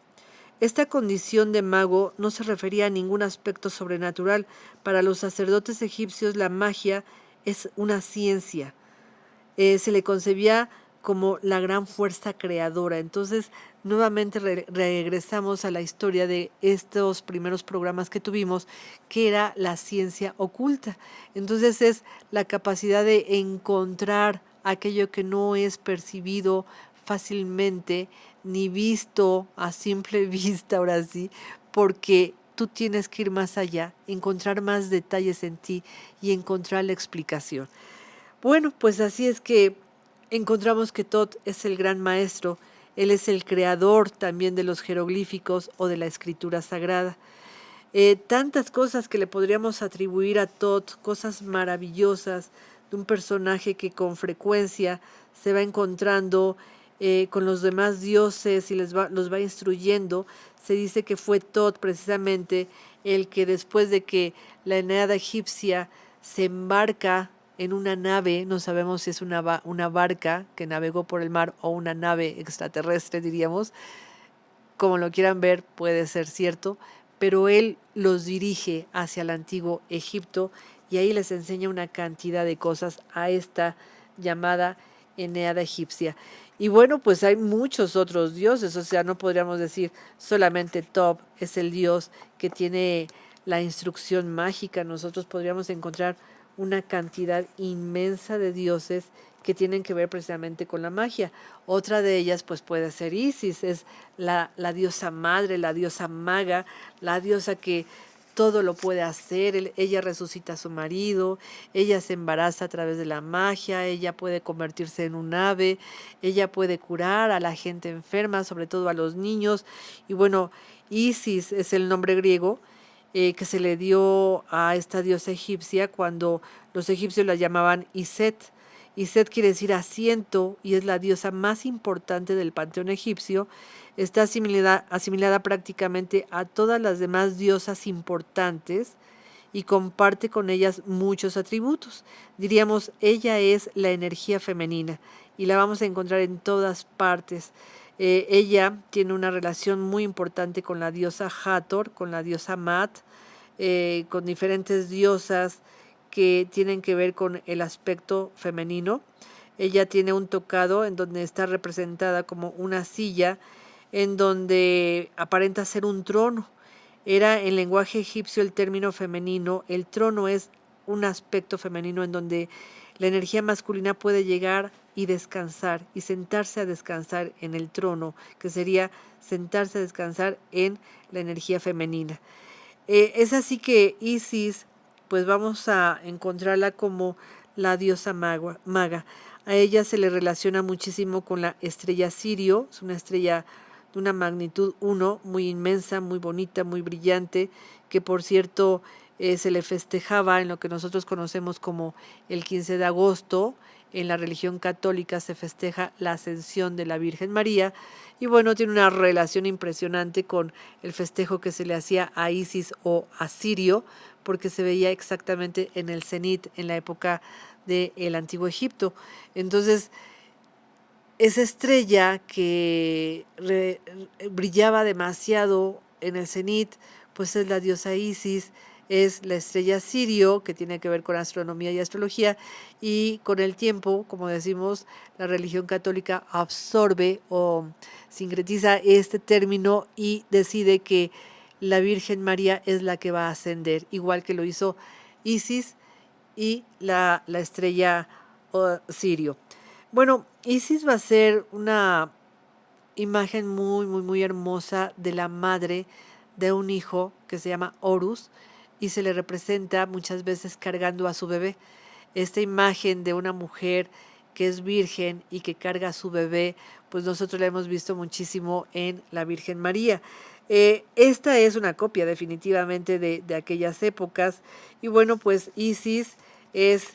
Esta condición de mago no se refería a ningún aspecto sobrenatural. Para los sacerdotes egipcios la magia es una ciencia. Se le concebía como la gran fuerza creadora. Entonces, nuevamente regresamos a la historia de estos primeros programas que tuvimos, que era la ciencia oculta. Entonces, es la capacidad de encontrar aquello que no es percibido fácilmente ni visto a simple vista, ahora sí, porque tú tienes que ir más allá, encontrar más detalles en ti y encontrar la explicación. Bueno, pues así es que encontramos que Thoth es el gran maestro. Él es el creador también de los jeroglíficos o de la escritura sagrada. Tantas cosas que le podríamos atribuir a Thoth, cosas maravillosas de un personaje que con frecuencia se va encontrando con los demás dioses y los va instruyendo. Se dice que fue Thoth precisamente el que, después de que la Eneada egipcia se embarca en una nave, no sabemos si es una barca que navegó por el mar o una nave extraterrestre, diríamos, como lo quieran ver, puede ser cierto, pero él los dirige hacia el antiguo Egipto y ahí les enseña una cantidad de cosas a esta llamada Eneada egipcia. Y bueno, pues hay muchos otros dioses, o sea, no podríamos decir solamente Thoth es el dios que tiene la instrucción mágica. Nosotros podríamos encontrar una cantidad inmensa de dioses que tienen que ver precisamente con la magia. Otra de ellas pues puede ser Isis, es la diosa madre, la diosa maga, la diosa que todo lo puede hacer. Ella resucita a su marido, ella se embaraza a través de la magia, ella puede convertirse en un ave, ella puede curar a la gente enferma, sobre todo a los niños. Y bueno, Isis es el nombre griego que se le dio a esta diosa egipcia cuando los egipcios la llamaban Iset. Iset quiere decir asiento y es la diosa más importante del panteón egipcio. Está asimilada prácticamente a todas las demás diosas importantes y comparte con ellas muchos atributos. Diríamos, ella es la energía femenina y la vamos a encontrar en todas partes. Ella tiene una relación muy importante con la diosa Hathor, con la diosa Mat, con diferentes diosas que tienen que ver con el aspecto femenino. Ella tiene un tocado en donde está representada como una silla en donde aparenta ser un trono. Era en lenguaje egipcio el término femenino. El trono es un aspecto femenino en donde la energía masculina puede llegar y descansar y sentarse a descansar en el trono, que sería sentarse a descansar en la energía femenina. Es así que Isis, pues vamos a encontrarla como la diosa maga. A ella se le relaciona muchísimo con la estrella Sirio, es una estrella de una magnitud 1, muy inmensa, muy bonita, muy brillante, que por cierto se le festejaba en lo que nosotros conocemos como el 15 de agosto. En la religión católica se festeja la ascensión de la Virgen María y bueno, tiene una relación impresionante con el festejo que se le hacía a Isis o a Sirio, porque se veía exactamente en el cenit en la época del Antiguo Egipto. Entonces, esa estrella que brillaba demasiado en el cenit, pues es la diosa Isis, es la estrella Sirio, que tiene que ver con astronomía y astrología, y con el tiempo, como decimos, la religión católica absorbe o sincretiza este término y decide que la Virgen María es la que va a ascender, igual que lo hizo Isis y la estrella Sirio. Bueno, Isis va a ser una imagen muy, muy, muy hermosa de la madre de un hijo que se llama Horus y se le representa muchas veces cargando a su bebé. Esta imagen de una mujer que es virgen y que carga a su bebé, pues nosotros la hemos visto muchísimo en la Virgen María. Esta es una copia definitivamente de aquellas épocas y bueno, pues Isis es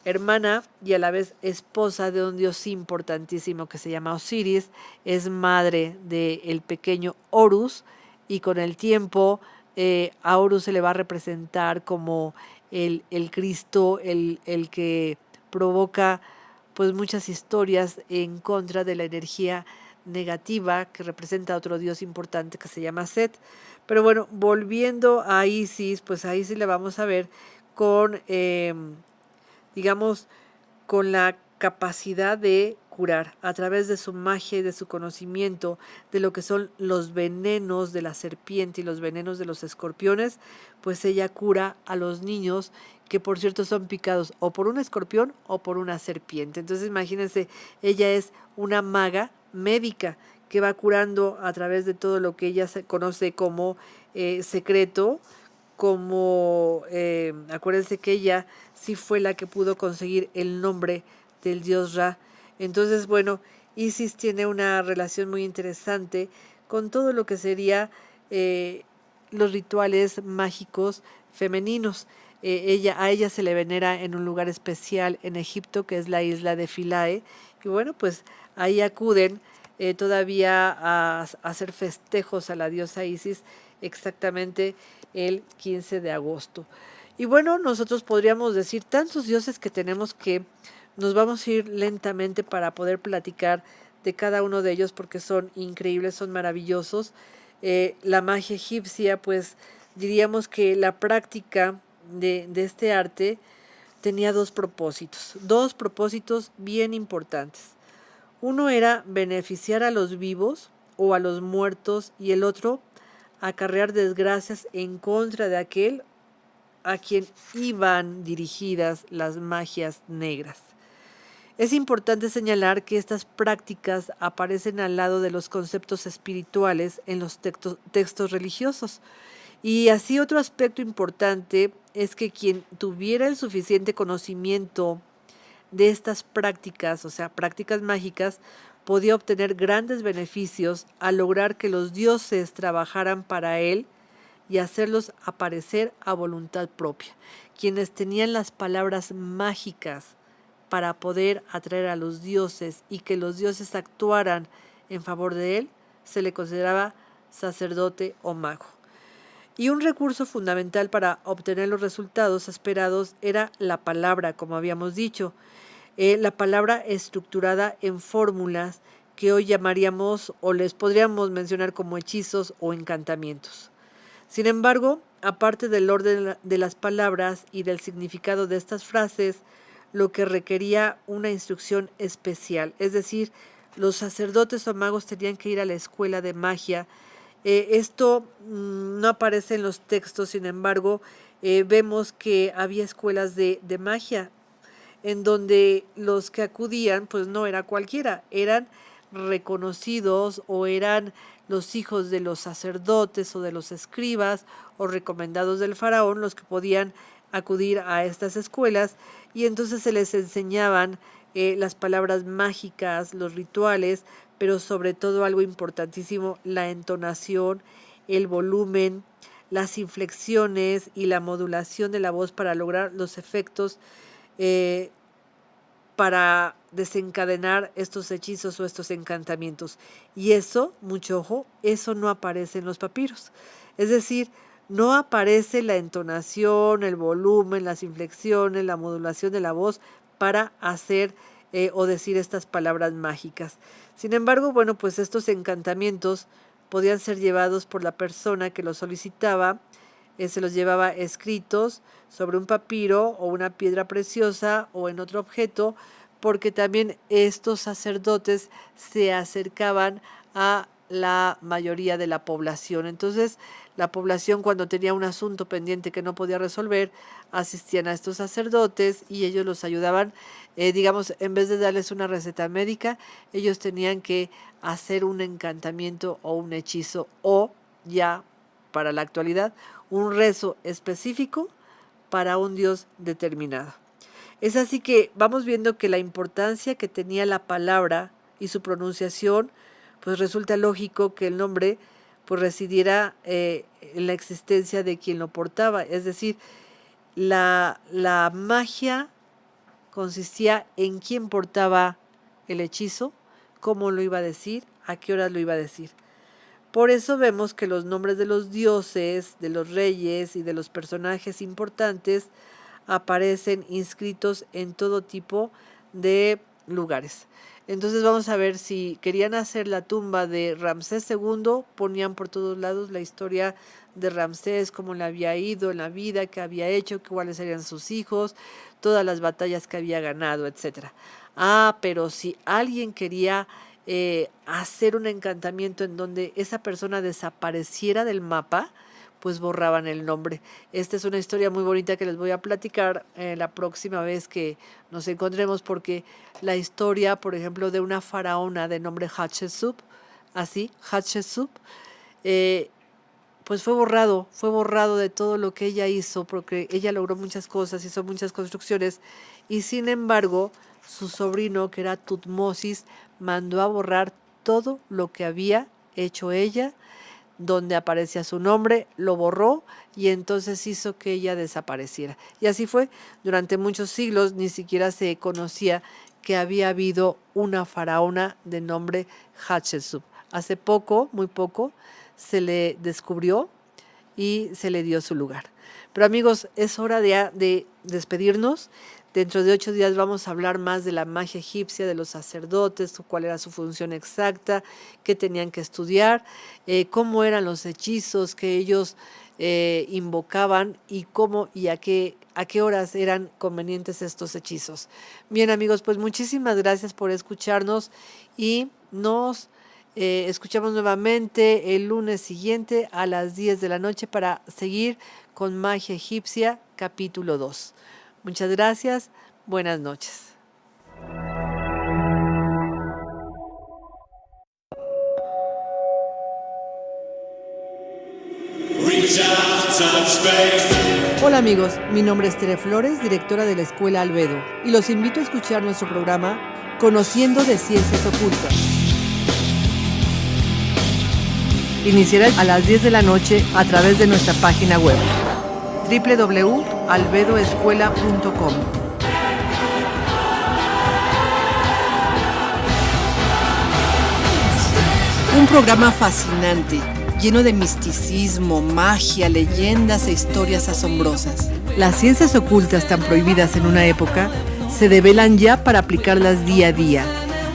hermana y a la vez esposa de un dios importantísimo que se llama Osiris, es madre del pequeño Horus y con el tiempo a Horus se le va a representar como el Cristo, el que provoca pues muchas historias en contra de la energía negativa que representa a otro dios importante que se llama Set. Pero bueno, volviendo a Isis, pues a Isis le vamos a ver con digamos, con la capacidad de curar a través de su magia y de su conocimiento de lo que son los venenos de la serpiente y los venenos de los escorpiones, pues ella cura a los niños que por cierto son picados o por un escorpión o por una serpiente. Entonces imagínense, ella es una maga médica que va curando a través de todo lo que ella se conoce como secreto, como acuérdense que ella sí fue la que pudo conseguir el nombre del dios Ra. Entonces, bueno, Isis tiene una relación muy interesante con todo lo que sería los rituales mágicos femeninos. A ella se le venera en un lugar especial en Egipto, que es la isla de Philae, y bueno, pues ahí acuden todavía a hacer festejos a la diosa Isis exactamente el 15 de agosto. Y bueno, nosotros podríamos decir tantos dioses que tenemos que nos vamos a ir lentamente para poder platicar de cada uno de ellos porque son increíbles, son maravillosos. La magia egipcia, pues diríamos que la práctica de este arte tenía dos propósitos bien importantes. Uno era beneficiar a los vivos o a los muertos y el otro acarrear desgracias en contra de aquel a quien iban dirigidas las magias negras. Es importante señalar que estas prácticas aparecen al lado de los conceptos espirituales en los textos religiosos. Y así otro aspecto importante es que quien tuviera el suficiente conocimiento de estas prácticas, o sea, prácticas mágicas, podía obtener grandes beneficios al lograr que los dioses trabajaran para él y hacerlos aparecer a voluntad propia. Quienes tenían las palabras mágicas para poder atraer a los dioses y que los dioses actuaran en favor de él, se le consideraba sacerdote o mago. Y un recurso fundamental para obtener los resultados esperados era la palabra, como habíamos dicho. La palabra estructurada en fórmulas que hoy llamaríamos o les podríamos mencionar como hechizos o encantamientos. Sin embargo, aparte del orden de las palabras y del significado de estas frases, lo que requería una instrucción especial, es decir, los sacerdotes o magos tenían que ir a la escuela de magia. Esto no aparece en los textos, sin embargo, vemos que había escuelas de magia en donde los que acudían pues no era cualquiera, eran reconocidos o eran los hijos de los sacerdotes o de los escribas o recomendados del faraón los que podían acudir a estas escuelas, y entonces se les enseñaban las palabras mágicas, los rituales, pero sobre todo algo importantísimo, la entonación, el volumen, las inflexiones y la modulación de la voz para lograr los efectos para desencadenar estos hechizos o estos encantamientos. Y eso, mucho ojo, eso no aparece en los papiros. Es decir, no aparece la entonación, el volumen, las inflexiones, la modulación de la voz para hacer o decir estas palabras mágicas. Sin embargo, bueno, pues estos encantamientos podían ser llevados por la persona que los solicitaba, se los llevaba escritos sobre un papiro o una piedra preciosa o en otro objeto, porque también estos sacerdotes se acercaban a la mayoría de la población. Entonces, la población, cuando tenía un asunto pendiente que no podía resolver, asistían a estos sacerdotes y ellos los ayudaban. Digamos, en vez de darles una receta médica, ellos tenían que hacer un encantamiento o un hechizo o ya para la actualidad un rezo específico para un dios determinado. Es así que vamos viendo que la importancia que tenía la palabra y su pronunciación, pues resulta lógico que el nombre pues residiera en la existencia de quien lo portaba. Es decir, la magia consistía en quién portaba el hechizo, cómo lo iba a decir, a qué horas lo iba a decir. Por eso vemos que los nombres de los dioses, de los reyes y de los personajes importantes aparecen inscritos en todo tipo de lugares. Entonces vamos a ver, si querían hacer la tumba de Ramsés II, ponían por todos lados la historia de Ramsés, cómo le había ido en la vida, qué había hecho, cuáles serían sus hijos, todas las batallas que había ganado, etc. Pero si alguien quería hacer un encantamiento en donde esa persona desapareciera del mapa, pues borraban el nombre. Esta es una historia muy bonita que les voy a platicar la próxima vez que nos encontremos, porque la historia, por ejemplo, de una faraona de nombre Hatshepsut, así, Hatshepsut, pues fue borrado de todo lo que ella hizo, porque ella logró muchas cosas, hizo muchas construcciones, y sin embargo, su sobrino, que era Tutmosis, mandó a borrar todo lo que había hecho ella, donde aparecía su nombre, lo borró y entonces hizo que ella desapareciera. Y así fue, durante muchos siglos ni siquiera se conocía que había habido una faraona de nombre Hatshepsut. Hace poco, muy poco, se le descubrió y se le dio su lugar. Pero amigos, es hora de despedirnos. Dentro de 8 días vamos a hablar más de la magia egipcia, de los sacerdotes, cuál era su función exacta, qué tenían que estudiar, cómo eran los hechizos que ellos invocaban y cómo y a qué horas eran convenientes estos hechizos. Bien amigos, pues muchísimas gracias por escucharnos y nos escuchamos nuevamente el lunes siguiente a las 10 de la noche para seguir con Magia Egipcia, capítulo 2. Muchas gracias, buenas noches. Hola amigos, mi nombre es Tere Flores, directora de la Escuela Albedo, y los invito a escuchar nuestro programa Conociendo de Ciencias Ocultas. Iniciará a las 10 de la noche a través de nuestra página web www.albedoescuela.com. Un programa fascinante, lleno de misticismo, magia, leyendas e historias asombrosas. Las ciencias ocultas tan prohibidas en una época se develan ya para aplicarlas día a día.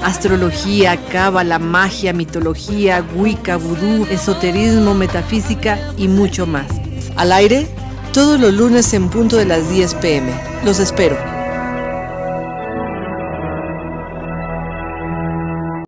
Astrología, cábala, magia, mitología, wicca, vudú, esoterismo, metafísica y mucho más. Al aire, todos los lunes en punto de las 10 p.m. Los espero.